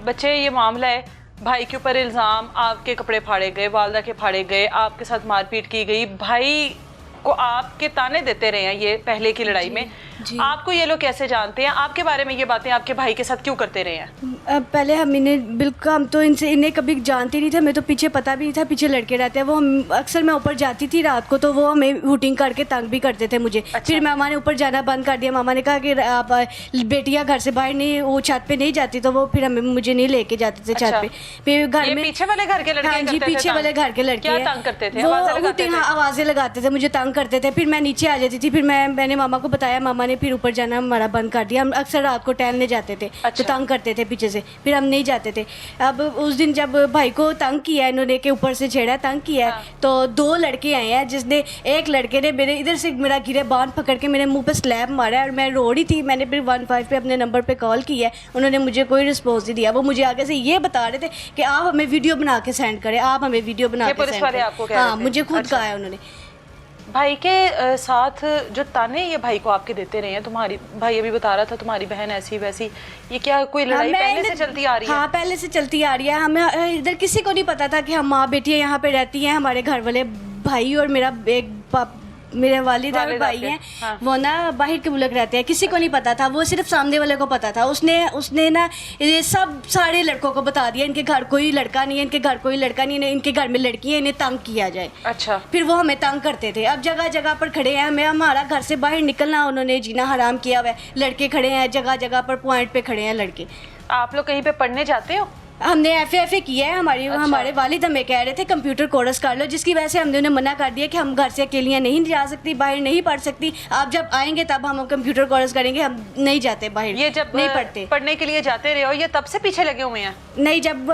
बच्चे, ये मामला है, भाई के ऊपर इल्ज़ाम, आपके कपड़े फाड़े गए, वालदा के फाड़े गए, आपके साथ मारपीट की गई, भाई को आपके ताने देते रहे हैं ये पहले की लड़ाई में। आपको ये लोग कैसे जानते हैं? आपके बारे में ये बातें आपके भाई के साथ क्यों करते रहे हैं? पहले हम इन्हें बिल्कुल, हम तो इन्हें कभी जानते नहीं थे, मैं तो पीछे पता भी नहीं था पीछे लड़के रहते हैं। वो हम अक्सर, मैं ऊपर जाती थी रात को तो वो हमें हुटिंग करके तंग भी करते थे मुझे। अच्छा। फिर मामा ने ऊपर जाना बंद कर दिया। मामा ने कहा कि आप बेटियाँ घर से बाहर नहीं, वो छत पे नहीं जाती, तो वो फिर हमें मुझे नहीं लेके जाते थे अच्छा। छत पे। फिर घर ये में पीछे वाले घर के लड़के हाँ जी, करते थे पीछे तंग? वाले घर के लड़के क्या हैं। तंग करते थे? वो आवाज़ें लगाते हुटिंग, थे? हाँ, आवाज़ें लगाते थे, मुझे तंग करते थे। फिर मैं नीचे आ जाती थी, फिर मैंने मामा को बताया, मामा ने फिर ऊपर जाना हमारा बंद कर दिया। हम अक्सर रात को टहलने जाते थे। अच्छा। तो तंग करते थे पीछे से, फिर हम नहीं जाते थे। अब उस दिन जब भाई को तंग किया इन्होंने, के ऊपर से छेड़ा, तंग किया है, तो 2 लड़के आए हैं, जिसने एक लड़के ने मेरे इधर से मेरा गिरे बांध पकड़ के मेरे मुंह पे स्लैब मारा है, और मैं रो रही थी। मैंने फिर 15 पे अपने नंबर पे कॉल किया है, उन्होंने मुझे कोई रिस्पॉन्स नहीं दिया। वो मुझे आगे से ये बता रहे थे कि आप हमें वीडियो बना के सेंड करें, आप हमें वीडियो बना ये के पुलिस सेंड वाले करें। आपको कह रहे हाँ, थे? मुझे खुद अच्छा। कहा है उन्होंने। भाई के साथ जो ताने ये भाई को आपके देते रहे हैं, तुम्हारी भाई अभी बता रहा था तुम्हारी बहन ऐसी वैसी, ये क्या कोई लड़ाई हाँ, पहले से चलती आ रही है? हाँ, पहले से चलती आ रही है। हमें इधर किसी को नहीं पता था कि हम माँ बेटियाँ यहाँ पे रहती हैं। हमारे घर वाले, भाई और मेरा एक मेरे वालिद और वालिद भाई आपके, हैं हाँ। वो ना बाहर के मुल्क रहते हैं, किसी को नहीं पता था, वो सिर्फ सामने वाले को पता था। उसने ना ये सब सारे लड़कों को बता दिया इनके घर कोई लड़का नहीं है, इनके घर कोई लड़का नहीं है, इनके घर में लड़की है, इन्हें तंग किया जाए। अच्छा, फिर वो हमें तंग करते थे। अब जगह जगह पर खड़े हैं, हमें हमारा घर से बाहर निकलना उन्होंने जीना हराम किया हुआ है। लड़के खड़े हैं जगह जगह पर, पॉइंट पे खड़े हैं लड़के। आप लोग कहीं पे पढ़ने जाते हो? हमने एफए किया है, हमारे वालिद हमें कह रहे थे कंप्यूटर कोर्स कर लो, जिसकी वजह से हमने उन्हें मना कर दिया कि हम घर से अकेलियाँ नहीं जा सकती, बाहर नहीं पढ़ सकती, आप जब आएंगे तब हम कंप्यूटर कोर्स करेंगे, हम नहीं जाते बाहर, ये जब नहीं पढ़ते। पढ़ने के लिए जाते रहे हो, ये तब से पीछे लगे हुए हैं? नहीं, जब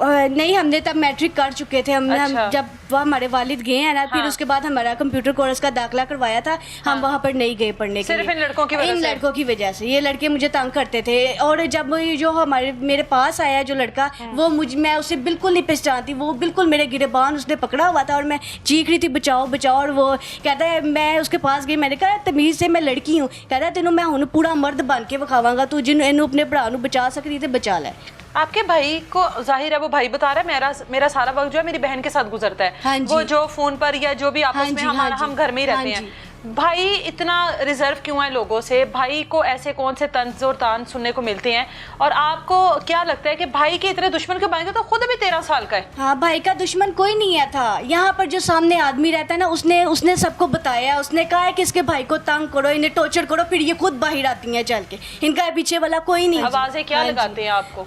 नहीं, हमने तब मैट्रिक कर चुके थे। हम जब वो हमारे वालिद गए हैं ना, फिर हाँ। उसके बाद हमारा कंप्यूटर कोर्स का दाखिला करवाया था, हम वहाँ पर नहीं गए पढ़ने के लिए। सिर्फ इन लड़कों की वजह इन से? लड़कों की वजह से। ये लड़के मुझे तंग करते थे, और जब जो मेरे पास आया जो लड़का, वो मैं उसे बिल्कुल नहीं पहचानती, वो बिल्कुल मेरे गिरेबान उसने पकड़ा हुआ था और मैं चीख रही थी बचाओ बचाओ, और वो कहता है, मैं उसके पास गई, मैंने कहा तमीज़ से मैं लड़की हूँ, कहता है तेनों मैं हुण पूरा मर्द बन के विखावांगा, तू जिन्होंने अपने भरा नूं बचा सकती थे बचा लै। आपके भाई को जाहिर है वो भाई बता रहा है मेरा सारा वक्त जो है मेरी बहन के साथ गुजरता है। हाँ जी। वो जो फोन पर या जो भी आपस हाँ में जी, हमारा हाँ हम जी, घर में ही रहते हाँ हैं। भाई इतना रिजर्व क्यों है लोगों से? भाई को ऐसे कौन से तंज और तान सुनने को मिलते हैं? और आपको क्या लगता है कि भाई के इतने दुश्मन क्यों बनेंगे? तो खुद अभी 13 साल का है। हाँ, भाई का दुश्मन कोई नहीं है था। यहाँ पर जो सामने आदमी रहता है ना, उसने सबको बताया, उसने कहा है कि इसके भाई को तंग करो, इन्हें टॉर्चर करो, फिर ये खुद बाहर आती हैं चल के, इनका पीछे वाला कोई नहीं। आवाजें क्या हाँ जी। लगाते हैं आपको?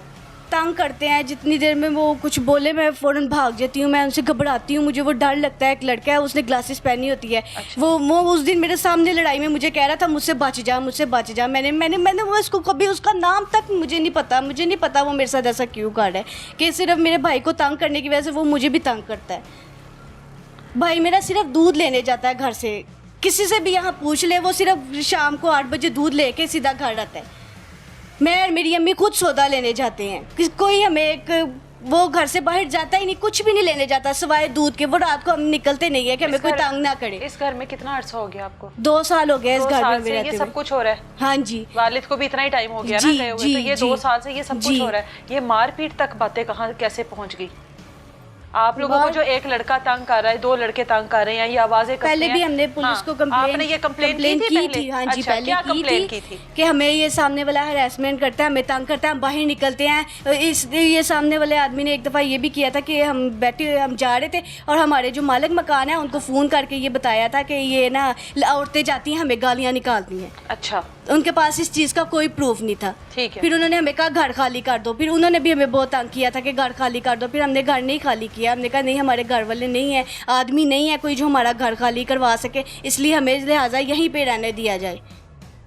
तंग करते हैं, जितनी देर में वो कुछ बोले मैं फ़ौरन भाग जाती हूँ, मैं उनसे घबराती हूँ, मुझे वो डर लगता है। एक लड़का है, उसने ग्लासेस पहनी होती है। अच्छा। वो उस दिन मेरे सामने लड़ाई में मुझे कह रहा था मुझसे बच जा, मुझसे बच जा। मैंने वो इसको कभी उसका नाम तक मुझे नहीं पता वो मेरे साथ ऐसा क्यों कर रहा है कि सिर्फ मेरे भाई को तंग करने की वजह से वो मुझे भी तंग करता है। भाई मेरा सिर्फ दूध लेने जाता है घर से, किसी से भी यहाँ पूछ ले, वो सिर्फ शाम को 8 बजे दूध लेके सीधा घर आता है। मैं और मेरी अम्मी खुद सौदा लेने जाते हैं, कोई हमें वो घर से बाहर जाता ही नहीं, कुछ भी नहीं लेने जाता सिवाय दूध के। वो रात को हम निकलते नहीं है कि हमें कोई तंग ना करे। इस घर में कितना अर्सा हो गया आपको? 2 साल हो गए इस 2 घर साल में से रहते ये हुए। सब कुछ हो रहा है? हाँ जी। वालिद को भी इतना ही टाइम हो गया ना जी, गए हुए, जी, तो ये जी, 2 साल से ये सब कुछ जी। हो रहा है। ये मारपीट तक बातें कहाँ कैसे पहुंच गई? आप लोगों को जो एक लड़का तंग कर रहा है, 2 लड़के तंग कर रहे हैं, ये आवाजें पहले भी हमने पुलिस को आपने ये कंप्लेन की थी पहले? हाँ जी, अच्छा, पहले क्या की कंप्लेन थी की थी? कि हमें ये सामने वाला हैरेसमेंट करता है, हमें तंग करता है, हम बाहर निकलते हैं। ये सामने वाले आदमी ने एक दफ़ा ये भी किया था कि हम जा रहे थे और हमारे जो मालिक मकान है उनको फ़ोन करके ये बताया था कि ये ना औरतें जाती हैं हमें गालियाँ निकालती हैं। अच्छा, उनके पास इस चीज़ का कोई प्रूफ नहीं था। ठीक है। फिर उन्होंने हमें कहा घर खाली कर दो, फिर उन्होंने भी हमें बहुत तंग किया था कि घर खाली कर दो। फिर हमने घर नहीं खाली किया, हमने कहा नहीं, हमारे घर वाले नहीं है, आदमी नहीं है कोई जो हमारा घर खाली करवा सके, इसलिए हमें लिहाजा यहीं पे रहने दिया जाए।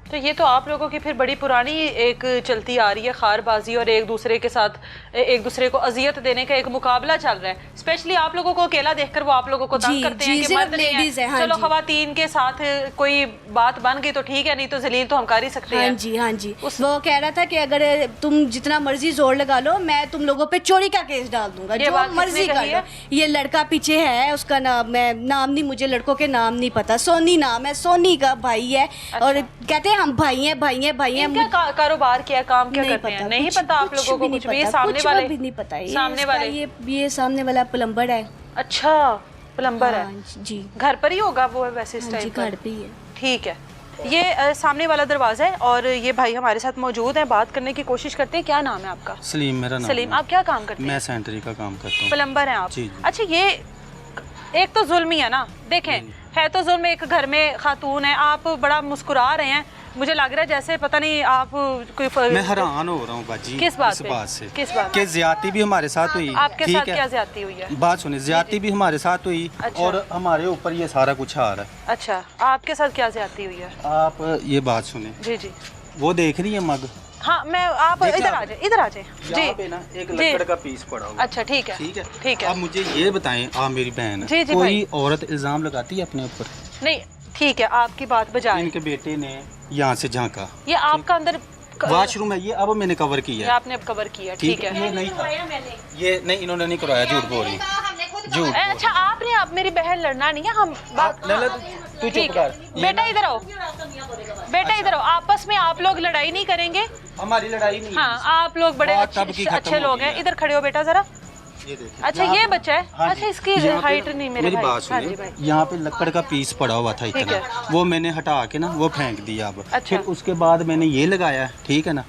तो ये तो आप लोगों की फिर बड़ी पुरानी एक चलती आ रही है खारबाजी और एक दूसरे के साथ एक दूसरे को अजियत देने का एक मुकाबला चल रहा है। स्पेशली आप लोगों को अकेला देखकर वो आप लोगों को तंग जी, करते जी, हैं कि सिर्फ मर्द नहीं ladies है, है। हाँ चलो जी। खवातीन के साथ कोई बात बन गई तो ठीक है, नहीं तो जलील तो हम कर ही सकते हाँ हैं। जी, हाँ जी। वो कह रहा था कि अगर तुम जितना मर्जी जोर लगा लो, मैं तुम लोगों पे चोरी का केस डाल दूंगा, ये जो बात मर्जी किसने कर कही लो। है? ये लड़का पीछे है, उसका नाम नहीं, मुझे लड़कों के नाम नहीं पता। सोनी नाम है, सोनी का भाई है। और कहते हैं हम भाई हैं। इनका कारोबार क्या है, काम क्या करते हैं? नहीं पता आप लोगों को कुछ भी? ये सामने वाले भी नहीं पता। सामने वाले ये सामने वाला प्लम्बर है। अच्छा, प्लम्बर है। हाँ जी, घर पर ही होगा वो वैसे इस हाँ टाइम जी, पर? घर पे ही है। ठीक है। ये सामने वाला दरवाजा है और ये भाई हमारे साथ मौजूद हैं, बात करने की कोशिश करते हैं। क्या नाम है आपका? सलीम मेरा नाम सलीम, है। आप क्या काम करते हैं? मैं सैनिटरी का काम करता हूँ। प्लम्बर हैं आप? जी, जी। अच्छा, ये एक तो जुल्म ही है ना, देखें है तो जुल्म। एक घर में खातून है, आप बड़ा मुस्कुरा रहे हैं, मुझे लग रहा है जैसे पता नहीं आप कोई मैं हैरान हो रहा हूँ बाजी किस बात इस पे? बात से किस बात? कि ज्यादती भी हमारे साथ हुई। आपके ठीक साथ है? क्या ज्यादती हुई है? बात सुनिए, ज्यादती भी हमारे साथ हुई अच्छा। और हमारे ऊपर ये सारा कुछ आ रहा है। अच्छा, आपके साथ क्या ज्यादती हुई है? आप ये बात सुने, जी जी। वो देख रही है मग, हाँ, मैं आप देखा इधर आ आपने? जाए, इधर आ जाए यहाँ पे जी। ना एक जी। लकड़ का पीस पड़ा हुआ। अच्छा, ठीक है ठीक है, ठीक है। अब मुझे ये बताएं, आप मेरी बहन जी, है, जी, कोई भाई। औरत इल्जाम लगाती है अपने ऊपर? नहीं, ठीक है, आपकी बात बजाय इनके बेटे ने यहाँ से झांका, ये आपका अंदर वॉशरूम है, ये अब मैंने कवर ये किया। आपने अब कवर किया, ठीक है। ये नहीं था, ये नहीं, इन्होंने नहीं करवाया, झूठ बोल रही, झूठ। अच्छा, आपने आप मेरी बहन लड़ना नहीं है, हम बात तू चुप ठीक है। कर। बेटा इधर आओ, बेटा इधर आओ, आपस में आप लोग लड़ाई नहीं करेंगे। हमारी लड़ाई नहीं है। हाँ, आप लोग बड़े बात तब की खत्म अच्छे हो लोग गई हैं। है। इधर खड़े हो बेटा जरा, ये देखिए। अच्छा ये बच्चा है। हाँ अच्छा जी। इसकी यहाँ पे हाइट ना, नहीं मेरे मेरी भाई। बात हाँ जी सुनिए, भाई। यहाँ पे लकड़ का पीस पड़ा हुआ था ठीक इतना, वो मैंने हटा के ना वो फेंक दिया अब। अच्छा। फिर उसके बाद मैंने ये लगाया, ठीक है ना।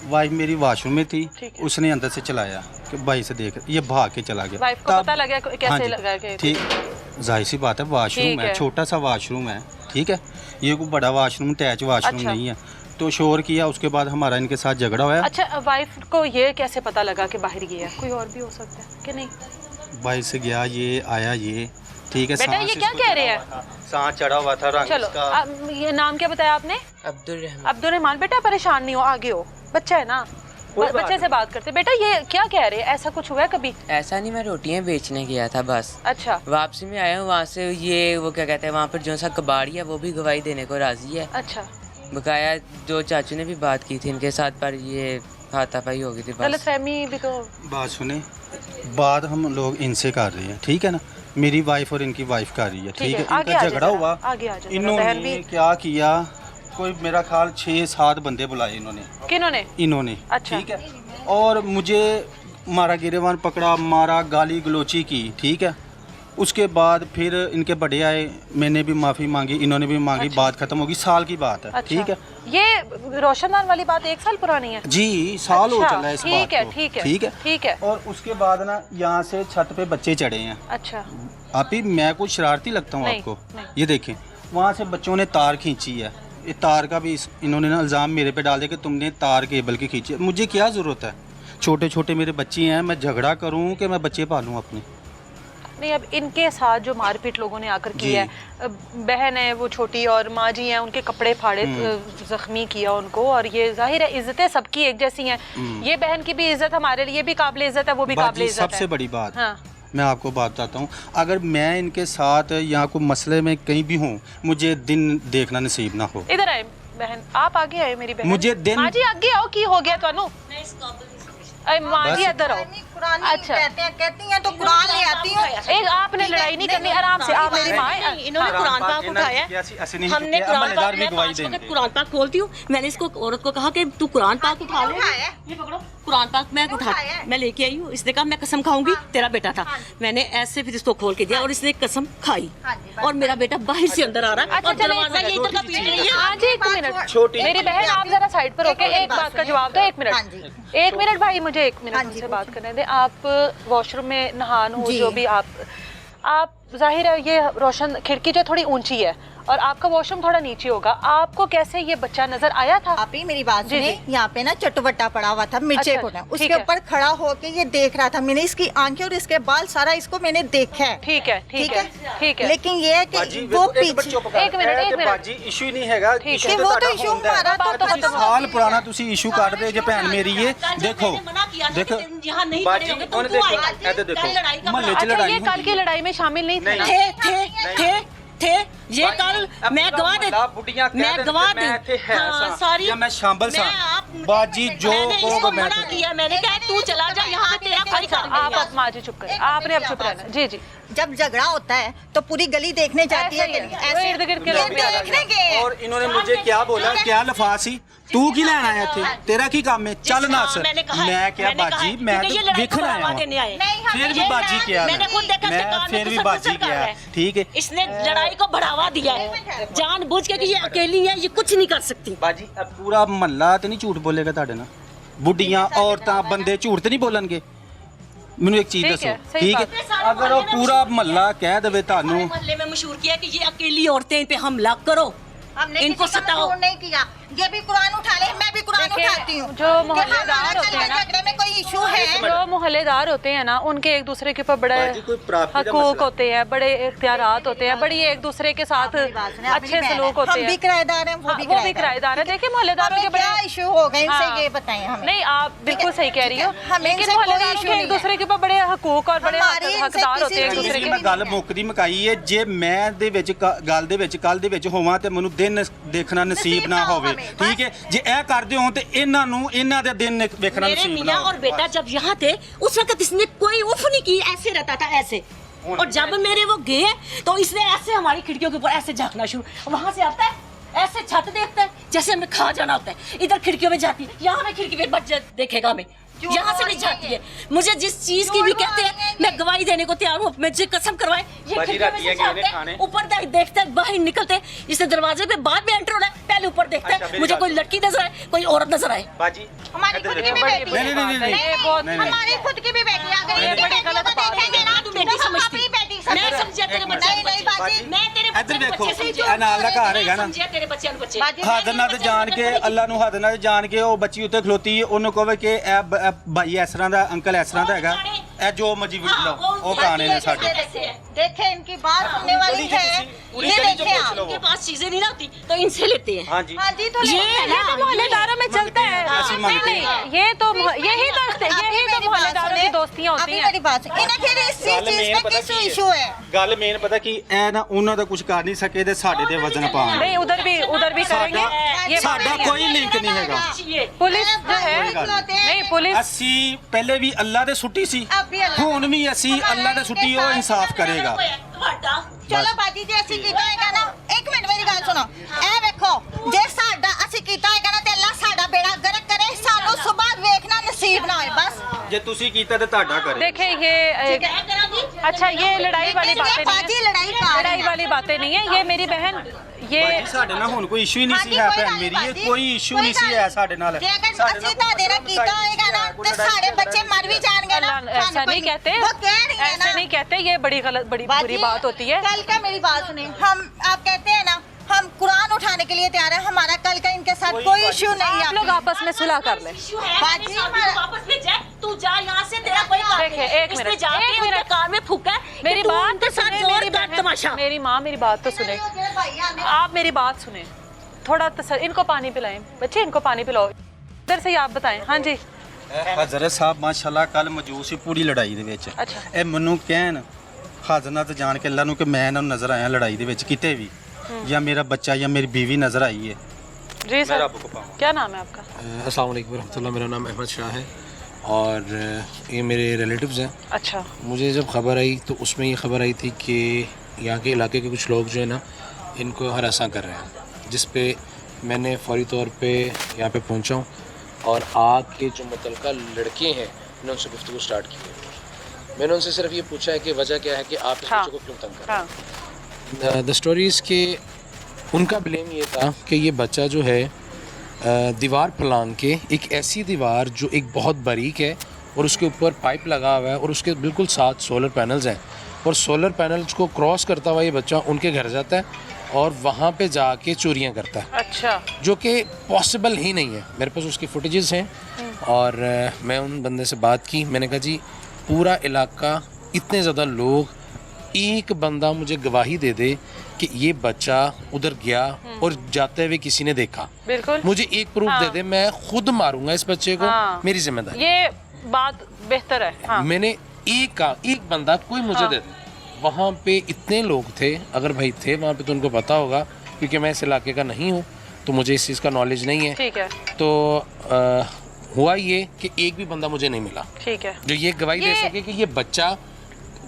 वाइफ मेरी वॉशरूम में थी, ठीक है। उसने अंदर से चलाया कि भाई से देख, ये भाग के चला गया। वाइफ को तब- पता लगा कैसे हाँ जी, लगा के? ठीक, जाहिर सी बात है, वॉशरूम ठीक है, है। छोटा सा वॉशरूम है, ठीक है। ये कोई बड़ा वॉशरूम, अटैच वॉशरूम अच्छा। नहीं है। तो शोर किया, उसके बाद हमारा इनके साथ झगड़ा हुआ। अच्छा वाइफ को ये कैसे पता लगा कि बाहर गया? कोई और भी हो सकता है कि नहीं? भाई से गया, ये आया, ये ठीक है। बेटा, सांस ये क्या इसको कह रहे चढ़ा हैं? हुआ था, सांस चढ़ा हुआ था, रंग चलो इसका। ये नाम क्या बताया आपने? अब्दुल रहमान। अब्दुल रहमान। बेटा परेशान नहीं हो, आगे हो, बच्चा है ना, बच्चे से बात करते। बेटा ये क्या कह रहे हैं, ऐसा कुछ हुआ है कभी? ऐसा नहीं, मैं रोटियां बेचने गया था बस। अच्छा वापसी में आया हूँ वहाँ से, ये वो क्या कहते हैं वहाँ पर जो सा कबाड़ी है वो भी गवाही देने को राजी है। अच्छा। बकाया जो चाचू ने भी बात की थी इनके साथ, पर ये हाथापाई हो गई थी बस। गलतफहमी भी तो। बात सुने, बात हम लोग इनसे कर रहे हैं, ठीक है ना। मेरी वाइफ और इनकी वाइफ कर रही है, ठीक है। आगे इनका आ जाओ झगड़ा जरा, हुआ, आगे आ जाओ जरा, बहन इन्होंने भी। क्या किया, कोई मेरा ख्याल 6-7 बंदे बुलाए इन्होंने, किन्होंने? इन्होंने, अच्छा। ठीक है। और मुझे मारा, गिरेवान पकड़ा, मारा, गाली गलोची की, ठीक है। उसके बाद फिर इनके बड़े आए, मैंने भी माफ़ी मांगी, इन्होंने भी मांगी, बात खत्म होगी। साल की बात है, अच्छा। ठीक है। ये रोशनदान वाली बात 1 साल पुरानी है? जी, साल हो अच्छा, चला है इस ठीक बात है, को, ठीक है, ठीक है, ठीक है। और उसके बाद ना यहाँ से छत पे बच्चे चढ़े हैं। अच्छा। आप ही, मैं कुछ शरारती लगता हूँ नहीं, आपको? नहीं। ये देखें, वहाँ से बच्चों ने तार खींची है। ये तार का भी इन्होंने ना इल्ज़ाम मेरे पे डाल दिया कि तुमने तार केबल की खींची है। मुझे क्या ज़रूरत है? छोटे छोटे मेरे बच्चे हैं, मैं झगड़ा करूँ कि मैं बच्चे पालूँ अपने? नहीं, अब इनके साथ जो मारपीट लोगों ने आकर की जी। है, बहन है वो छोटी और माँ जी हैं, उनके कपड़े फाड़े, जख्मी किया उनको। और ये जाहिर है इज्जतें सबकी एक जैसी हैं। ये बहन की भी इज्जत हमारे लिए भी काबिल इज्जत है, वो भी काबिल बाजी, इज्जत है। सबसे बड़ी बात, हाँ। मैं आपको बात बताता हूँ, अगर मैं इनके साथ यहाँ कोई मसले में कहीं भी हूँ, मुझे दिन देखना नसीब ना हो। इधर आए बहन, आप आगे आए मेरी बहन। मुझे दिन- माँ जी आगे आओ, की हो गया थानू? अरे माँ जी इधर आओ। अच्छा कहती हैं तो कुरान ले आती हूँ। एक आपने लड़ाई नहीं करनी, आराम से। आप मेरी माँ हैं। इन्होंने कुरान पाक उठाया, हमने कुरान पाक, मैं 5 वक्त कुरान पाक खोलती हूँ। मैंने इसको औरत को कहा कि तू कुरान पाक उठा ले, ये पकड़ो कुरान पाक। मैं लेके आई हूँ। इसने कहा मैं कसम खाऊंगी, तेरा बेटा था। मैंने ऐसे फिर इसको खोल के दिया और इसने कसम खाई। और मेरा बेटा बाहर से अंदर आ रहा है और दरवाजा ये इधर का पीट रही है। हाँ जी, 1 मिनट मेरी बहन, आप जरा साइड पर होके एक बात का जवाब दो। 1 मिनट, 1 मिनट भाई, मुझे 1 मिनट उनसे बात करने दें। आप वॉशरूम में नहान हो, जो भी आप जाहिर है ये रोशन खिड़की जो थोड़ी ऊंची है और आपका वॉशरूम थोड़ा नीचे होगा, आपको कैसे ये बच्चा नजर आया था? आप ही मेरी बात जी, सुने, यहाँ पे ना चटवटा पड़ा हुआ था मिर्चे अच्छा, को ना, ठीक उसके है। ऊपर खड़ा होके ये देख रहा था। मैंने इसकी आंखें और इसके बाल सारा इसको मैंने देखा है। ठीक है, ठीक है, ठीक है। लेकिन ये है कि वो पीछे एक मिनट। बाजी, इशू नहीं हैगा, ठीक इशू है। तो वो तो ਤੁਹਾਡਾ इशू ਹੁੰਦਾ ਹੈ। हमारा तो ਤੁਸੀਂ साल पुराना तुसी इशू काट रहे जे भैन मेरी ये देखो देखो यहाँ नहीं बाजी, खड़े होगे उन्हें तो तू देखो, आएगा। ऐसे देखो, कल लड़ाई का महल्ले च अच्छा, लड़ाई ये कल की लड़ाई में शामिल नहीं थे ना? थे ये कल मैं गवाह दे, मैं गवाह दे। हाँ, सॉरी, मैं शामिल सा बाजी जो इसको मना किया, मैंने कहा तू चला जा, यहाँ पे तेरा भाई कर आप अब माँ जी चुप करें, आपने अब चुप रहना। जी जी। जब झगड़ा होता है तो पूरी गली देखने जाती है ऐसे ही कि है। ऐसे इर्द गिर्द के ये लोग भी आ देखने गए। और इन्होंने मुझे क्या बोला, क्या लफासी, तू की लेना आया थे, तेरा की काम है, चल ना सर। मैं क्या बाजी, मैं तो विखर आया हूँ। फिर भी बाजी किया, मैंने खुद देखा इसके मैं कान में फिर भी तो बाजी सर्कल कर किया, रहा है। ठीक है। इसने लड़ाई को बढ़ावा दिया है जानबूझ के कि ये अकेली है, ये कुछ नहीं कर सकती। बाजी अब पूरा महल्ला तो नहीं झूठ बोलेगा ਤੁਹਾਡੇ ਨਾਲ, बुढ़ियां औरतां बंदे झूठ तो नहीं बोलणगे? ਮੈਨੂੰ एक चीज ठीक दसो, है, सही ठीक बात है, अगर वो पूरा महल्ला कह देवे ਤੁਹਾਨੂੰ, मोहल्ले में मशहूर किया कि ये अकेली औरतें इन पे हमला करो, हमने इनको किसी का सताओ। मशहूर नहीं किया। ये भी कुरान उठा ले, मैं भी कुरान देखिए, उठाती हूँ। जो मोहल्लेदार होते हैं ना, झगड़े में कोई इशू है? जो मोहल्लेदार होते हैं ना, उनके एक दूसरे के ऊपर बड़े बाजी, कोई प्राप्ति का हकूक मसला। होते हैं, बड़े इख्तियारात होते हैं, बड़ी एक दूसरे के साथ अच्छे सलूक होते हम भी हैं। किराएदार हैं, हाँ, वो भी किराएदार है। देखिए मोहल्लेदारों के हमें क्या बड़े इशू होगा इनसे, हाँ। ये बताएं हमें। नहीं, आप बिल्कुल सही कह रही हो, हमें लेकिन इनसे कोई मोहल्लेदारों issue के एक नहीं है। दूसरे के ऊपर बड़े हकूक और बड़े हमारी इनसे हकदार होते हैं एक किसी दूसरे ਜਿਹੜੀ के। ਮੈਂ ਗੱਲ ਮੁੱਕਦੀ ਮਕਾਈ ਹੈ, ਜੇ ਮੈਂ ਦੇ ਵਿੱਚ ਗੱਲ ਦੇ ਵਿੱਚ ਕੱਲ ਦੇ ਵਿੱਚ ਹੋਵਾਂ ਤੇ ਮੈਨੂੰ ਦਿਨ ਦੇਖਣਾ ਨਸੀਬ ਨਾ ਹੋਵੇ, ਠੀਕ ਹੈ। ਜੇ ਇਹ ਕਰਦੇ ਹੋ ਤੇ ਇਹਨਾਂ ਨੂੰ ਇਹਨਾਂ ਦੇ ਦਿਨ ਵੇਖਣਾ मेरे नसीब ना मियाँ हो। और बेटा जब यहाँ थे उस वक्त इसने कोई उफ नहीं की, ऐसे रहता था ऐसे। और जब मेरे वो गए तो इसने ऐसे हमारी खिड़कियों के ऊपर ऐसे झांकना शुरू, वहां से आता है ऐसे छत देखता है जैसे हमें खा जाना होता है, इधर खिड़कियों में जाती है, यहाँ मैं खिड़की पे बच देखेगा हमें, यहाँ से नहीं जाती है। मुझे जिस चीज की भी कहते हैं मैं गवाही देने को तैयार हूँ, मुझे कसम करवाए। ये खिड़की में से जाते हैं, ऊपर देखते हैं, बाहर निकलते हैं, इस दरवाजे पे बाद में एंटर होना है, पहले ऊपर देखते हैं मुझे कोई लड़की नजर आए, कोई औरत नजर आए। बाजी हमारी खुद की भी बेटी है। नहीं हमारी खुद की भी बेटी आ गई है। बड़ी गलत बात है। तू बेटी समझती, मैं समझा तेरे बच्चे नहीं बाजी, मैं तेरे ਇੱਧਰ बच्चे ਦੇਖੋ बच्चे ਇਹ ਨਾਲ ਦਾ ਘਰ ਹੈਗਾ ਨਾ समझा तेरे बच्चे बच्चे ਹੱਦ ਨਾਲ ਤੇ ਜਾਣ ਕੇ ਅੱਲਾ ਨੂੰ ਹੱਦ ਨਾਲ ਜਾਣ ਕੇ ਉਹ ਬੱਚੀ ਉੱਤੇ ਖਲੋਤੀ ਹੈ, ਉਹਨੂੰ ਕਹਵੇ ਕਿ ਇਹ ਭਾਈ ਇਸ ਤਰ੍ਹਾਂ ਦਾ ਅੰਕਲ ਇਸ ਤਰ੍ਹਾਂ ਦਾ ਹੈਗਾ, ਇਹ ਜੋ ਮਰਜੀ ਵਿਕ ਲਓ, ਉਹ ਕਾਣੇ ਨੇ ਸਾਡੇ। देखे इनकी बात सुनने वाली है, ये देखे आप। इनके पास चीजें नहीं ना होती तो इनसे लेते हैं। हाँ जी हाँ जी, तो ये तो मोहल्लेदारों में चलता है। ऐसी मांगते हैं। नहीं, ये तो यही तो मोहल्लेदारों की दोस्तियां होती अभी हैं। मेरी बात सुन। इन्हें फिर इस चीज में किस इशू है? ਗੱਲ ਮੇਨ ਪਤਾ ਕੀ ਇਹ ਨਾ ਉਹਨਾਂ ਦਾ ਕੁਝ ਕਰ ਨਹੀਂ ਸਕੇ ਤੇ ਸਾਡੇ ਤੇ ਵਜ਼ਨ ਪਾਉਣ। नहीं उधर भी करेंगे। ये ਸਾਡਾ ਕੋਈ ਲਿੰਕ ਨਹੀਂ ਹੈਗਾ। पुलिस जो है नहीं पुलिस ਅਸੀਂ ਪਹਿਲੇ ਵੀ ਅੱਲਾ ਦੇ ਸੁੱਟੀ ਸੀ, अब भी अल्लाह ਹੁਣ ਵੀ ਅਸੀਂ ਅੱਲਾ ਦੇ ਸੁੱਟੀ, ਉਹ ਇਨਸਾਫ ਕਰੇਗਾ। ਚਲੋ ਬਾਜੀ ਜੇ ਅਸੀਂ ਕੀਤਾ ਹੈਗਾ ਨਾ, ਇੱਕ ਮਿੰਟ ਮੇਰੀ ਗੱਲ ਸੁਣੋ, ਇਹ ਵੇਖੋ ਜੇ ਸਾਡਾ ਅਸੀਂ ਕੀਤਾ ਹੈਗਾ ਨਾ ਤੇ ਅੱਲਾ ਸਾਡਾ ਬੇੜਾ ਗਰਕ ਕਰੇ, ਸਾਨੂੰ ਸੁਬਾਹ ਵੇਖਣਾ ਨਸੀਬ ਨਾ ਹੋਏ बस। ਜੇ ਤੁਸੀਂ ਕੀਤਾ ਤੇ ਤੁਹਾਡਾ ਕਰੇ। देखे ये अच्छा ये लड़ाई वाली बातें नहीं बाजी है। लड़ाई का लड़ाई वाली बातें नहीं है। ये मेरी बहन ये ਬਾਜੀ ਸਾਡੇ ਨਾਲ ਹੁਣ ਕੋਈ ਇਸ਼ੂ ਹੀ ਨਹੀਂ ਸੀ ਹੈ ਭੈਣ ਮੇਰੀ, ਇਹ ਕੋਈ ਇਸ਼ੂ ਨਹੀਂ ਸੀ ਹੈ ਸਾਡੇ ਨਾਲ। ਜੇ ਅਗਰ ਅਸੀਂ ਤੁਹਾਡੇ ਨਾਲ ਕੀਤਾ ਹੋਏਗਾ ਨਾ ਤੇ ਸਾਡੇ ਬੱਚੇ ਮਰ ਵੀ ਜਾਣਗੇ ना। ऐसा नहीं कहते, वो कह रही है ना, ऐसे नहीं कहते, ये बड़ी गलत बड़ी बुरी बात होती है। कल का मेरी बात सुने, हम आप कहते हैं ना हम कुरान उठाने के लिए तैयार है, हमारा कल का इनके साथ कोई इशू नहीं है। आप लोग आपस में सुलह कर ले। बाजी वापस में जा, तू जा यहाँ से, तेरा कोई काम देखे, नहीं। एक इसने मिनट, जाके एक मिनट। उनके कान में फूका है मेरी कि तू बात उनके तो साथ सुने, जोर मेरी का बहन, तमाशा। मेरी माँ मेरी बात तो सुने, आप मेरी बात सुने थोड़ा इनको पानी पिलाएं बच्चे, इनको पानी पिलाओ। इधर से ही आप बताएं। हाँ जी ਹਜ਼ਰਤ ਸਾਹਿਬ ਮਾਸ਼ਾਅੱਲਾ ਕੱਲ ਮੌਜੂਦ ਸੀ ਪੂਰੀ ਲੜਾਈ ਦੇ ਵਿੱਚ। ਅੱਛਾ। ਇਹ ਮੈਨੂੰ ਕਹਿਣ ਹਾਜ਼ਰਨਾਤ ਜਾਣ ਕੇ ਅੱਲਾ ਨੂੰ ਕਿ ਮੈਂ ਇਹਨਾਂ ਨੂੰ ਨਜ਼ਰ ਆਇਆ ਲੜਾਈ ਦੇ ਵਿੱਚ ਕਿਤੇ ਵੀ, ਜਾਂ ਮੇਰਾ ਬੱਚਾ ਜਾਂ ਮੇਰੀ बीवी नजर आई है। जी मैं सर, रब को पाऊँ। क्या नाम है आपका? अस्सलाम वालेकुम रहमतुल्लाह, मेरा नाम अहमद शाह है और ये मेरे रिलेटिव्स हैं। अच्छा मुझे जब खबर आई तो उसमें ये खबर आई थी कि यहाँ के इलाके के कुछ लोग जो है ना इनको हरासा कर रहे हैं, जिस पे मैंने फ़ौरी तौर पे यहाँ पे पहुँचा हूँ और आके जो मुतलका लड़के हैं मैंने उनसे गुफ्तगू स्टार्ट की है। मैंने उनसे सिर्फ ये पूछा है कि वजह क्या है कि आप इस हाँ। बच्चे को क्यों तंग कर रहे हाँ हैं। द स्टोरीज़ के उनका ब्लेम ये था कि ये बच्चा जो है दीवार फलांग के, एक ऐसी दीवार जो एक बहुत बारीक है और उसके ऊपर पाइप लगा हुआ है और उसके बिल्कुल साथ सोलर पैनल्स हैं, और सोलर पैनल्स को क्रॉस करता हुआ ये बच्चा उनके घर जाता है और वहाँ पे जाके चोरियाँ करता है, अच्छा जो कि पॉसिबल ही नहीं है। मेरे पास उसकी फुटेजेस हैं और मैं उन बंदे से बात की, मैंने कहा जी पूरा इलाका, इतने ज़्यादा लोग, एक बंदा मुझे गवाही दे दे कि ये बच्चा उधर गया और जाते हुए किसी ने देखा, बिल्कुल मुझे एक प्रूफ दे दे, मैं खुद मारूंगा इस बच्चे को, हाँ। मेरी जिम्मेदारी। ये बात बेहतर है। हाँ मैंने एक बंदा कोई मुझे दे दे। वहाँ पे इतने लोग थे, अगर भाई थे वहाँ पे तो उनको पता होगा, क्योंकि मैं इस इलाके का नहीं हूँ तो मुझे इस चीज़ का नॉलेज नहीं है। ठीक है तो हुआ ये कि एक भी बंदा मुझे नहीं मिला ठीक है जो ये गवाही दे सके कि ये बच्चा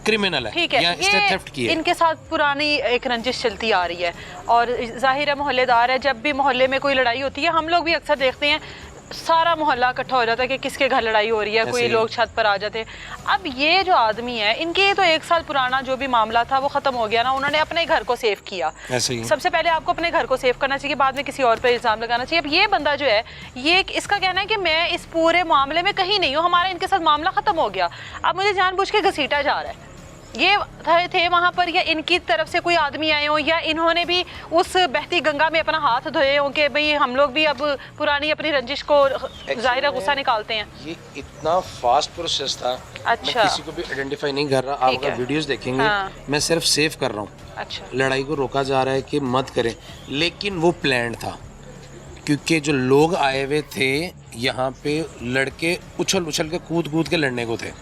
क्रिमिनल है ठीक है। या इसने थेफ्ट किया है। इनके साथ पुरानी एक रंजिश चलती आ रही है और जाहिर है मोहल्लेदार है, जब भी मोहल्ले में कोई लड़ाई होती है हम लोग भी अक्सर देखते हैं सारा मोहल्ला इकट्ठा हो जाता है कि किसके घर लड़ाई हो रही है, कोई लोग छत पर आ जाते हैं। अब ये जो आदमी है, इनके तो 1 साल पुराना जो भी मामला था वो ख़त्म हो गया ना, उन्होंने अपने घर को सेव किया। ऐसे ही सबसे पहले आपको अपने घर को सेव करना चाहिए, बाद में किसी और पे इल्ज़ाम लगाना चाहिए। अब ये बंदा जो है, ये इसका कहना है कि मैं इस पूरे मामले में कहीं नहीं हूँ, हमारा इनके साथ मामला ख़त्म हो गया, अब मुझे जानबूझ के घसीटा जा रहा है। ये थे वहाँ पर, या इनकी तरफ से कोई आदमी आए हों, या इन्होंने भी उस बहती गंगा में अपना हाथ धोए हों कि भाई हम लोग भी अब पुरानी अपनी रंजिश को ज़ाहिर गुस्सा निकालते हैं। ये इतना फास्ट प्रोसेस था, अच्छा। मैं किसी को भी आइडेंटिफाई नहीं कर रहा। आप ठीक अगर है। वीडियोस देखेंगे, हाँ। मैं सिर्फ सेव कर रहा हूँ। अच्छा लड़ाई को रोका जा रहा है कि मत करें, लेकिन वो प्लान्ड था, क्योंकि जो लोग आए हुए थे यहाँ पे, लड़के उछल उछल के कूद कूद के लड़ने को थे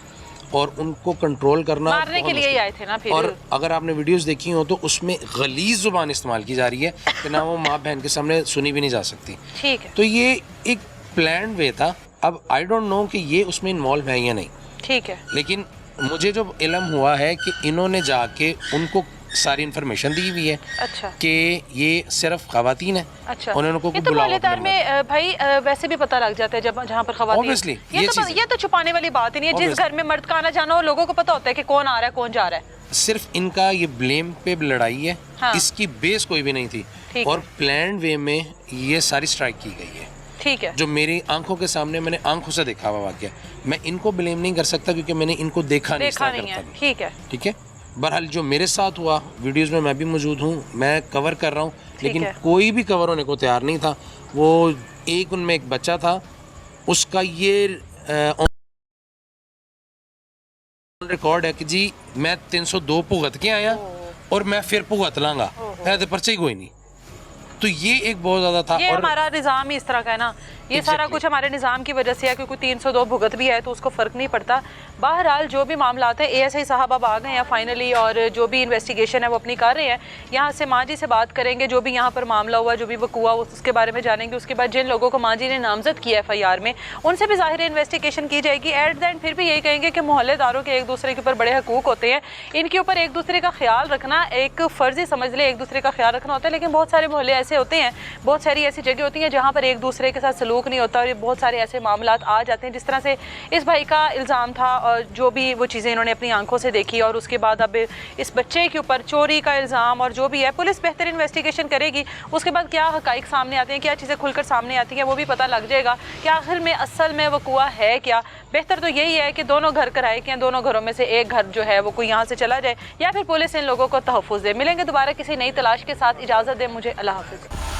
और उनको कंट्रोल करना मारने बहुत के लिए ही मुश्किल। आए थे ना फिर। और अगर आपने वीडियोस देखी हो तो उसमें गलीज जुबान इस्तेमाल की जा रही है कि ना वो माँ बहन के सामने सुनी भी नहीं जा सकती। ठीक है तो ये एक प्लान वे था। अब आई डोंट नो कि ये उसमें इन्वॉल्व है या नहीं, ठीक है लेकिन मुझे जो इल्म हुआ है कि इन्होंने जाके उनको सारी इन्फॉर्मेशन दी हुई है अच्छा कि ये सिर्फ खवातीन है। अच्छा उन्होंने को ये तो बुलाओ मोहल्लेदार अपने में भाई वैसे भी पता लग जाता है जब जहाँ पर खवातीन Obviously, ये तो छुपाने वाली बात ही नहीं है। जिस घर में मर्द का आना जाना हो लोगों को पता होता है कि कौन आ रहा है कौन जा रहा है। सिर्फ इनका ये ब्लेम पे लड़ाई है। हाँ। इसकी बेस कोई भी नहीं थी ठीक और है। प्लान वे में ये सारी स्ट्राइक की गई है। ठीक है जो मेरी आंखों के सामने मैंने आंखों से देखा हुआ वाकया, मैं इनको ब्लेम नहीं कर सकता क्योंकि मैंने इनको देखा नहीं है। ठीक है ठीक है। बहरहाल जो मेरे साथ हुआ वीडियोस में मैं भी मौजूद हूँ, मैं कवर कर रहा हूँ, लेकिन है। कोई भी कवर होने को तैयार नहीं था। वो एक उनमें एक बच्चा था, उसका ये रिकॉर्ड है कि जी मैं 302 भुगत के आया और मैं फिर भुगत लांगा, ऐसे पर्चे ही कोई नहीं। तो ये एक बहुत ज़्यादा था। ये और हमारा निज़ाम ही इस तरह का है ना, ये सारा कुछ हमारे निज़ाम की वजह से है क्योंकि 302 भुगत भी है तो उसको फ़र्क नहीं पड़ता। बहरहाल जो भी मामला है ASI साहब अब आ गए हैं फाइनली और जो भी इन्वेस्टिगेशन है वो अपनी कर रहे हैं। यहाँ से माँ जी से बात करेंगे, जो भी यहाँ पर मामला हुआ, जो भी वकूआ उसके बारे में जानेंगे। उसके बाद जिन लोगों को माँ जी ने नामजद किया FIR में उनसे भी ज़ाहिर इन्वेस्टिगेशन की जाएगी। एट द एंड फिर भी यही कहेंगे कि मोहल्लेदारों के एक दूसरे के ऊपर बड़े हकूक़ होते हैं, इनके ऊपर एक दूसरे का ख्याल रखना एक फ़र्ज़ी समझ ले, एक दूसरे का ख्याल रखना होता है। लेकिन बहुत सारे मोहल्ले ऐसे होते हैं, बहुत सारी ऐसी जगह होती हैं जहाँ पर एक दूसरे के साथ सलूक नहीं होता और बहुत सारे ऐसे मामलात आ जाते हैं। जिस तरह से इस भाई का इल्ज़ाम था और जो भी वो चीज़ें इन्होंने अपनी आंखों से देखी और उसके बाद अब इस बच्चे के ऊपर चोरी का इल्ज़ाम और जो भी है पुलिस बेहतर इन्वेस्टिगेशन करेगी। उसके बाद क्या हक़ाइक़ सामने आते हैं, क्या चीज़ें खुलकर सामने आती हैं वो भी पता लग जाएगा कि आखिर में असल में वकूआ है क्या। बेहतर तो यही है कि दोनों घर किराए के हैं, दोनों घरों में से एक घर जो है वो कोई यहाँ से चला जाए या फिर पुलिस इन लोगों को तहफ़्फ़ुज़ दे। मिलेंगे दोबारा किसी नई तलाश के साथ, इजाज़त दें मुझे, अल्लाह हाफ़िज़।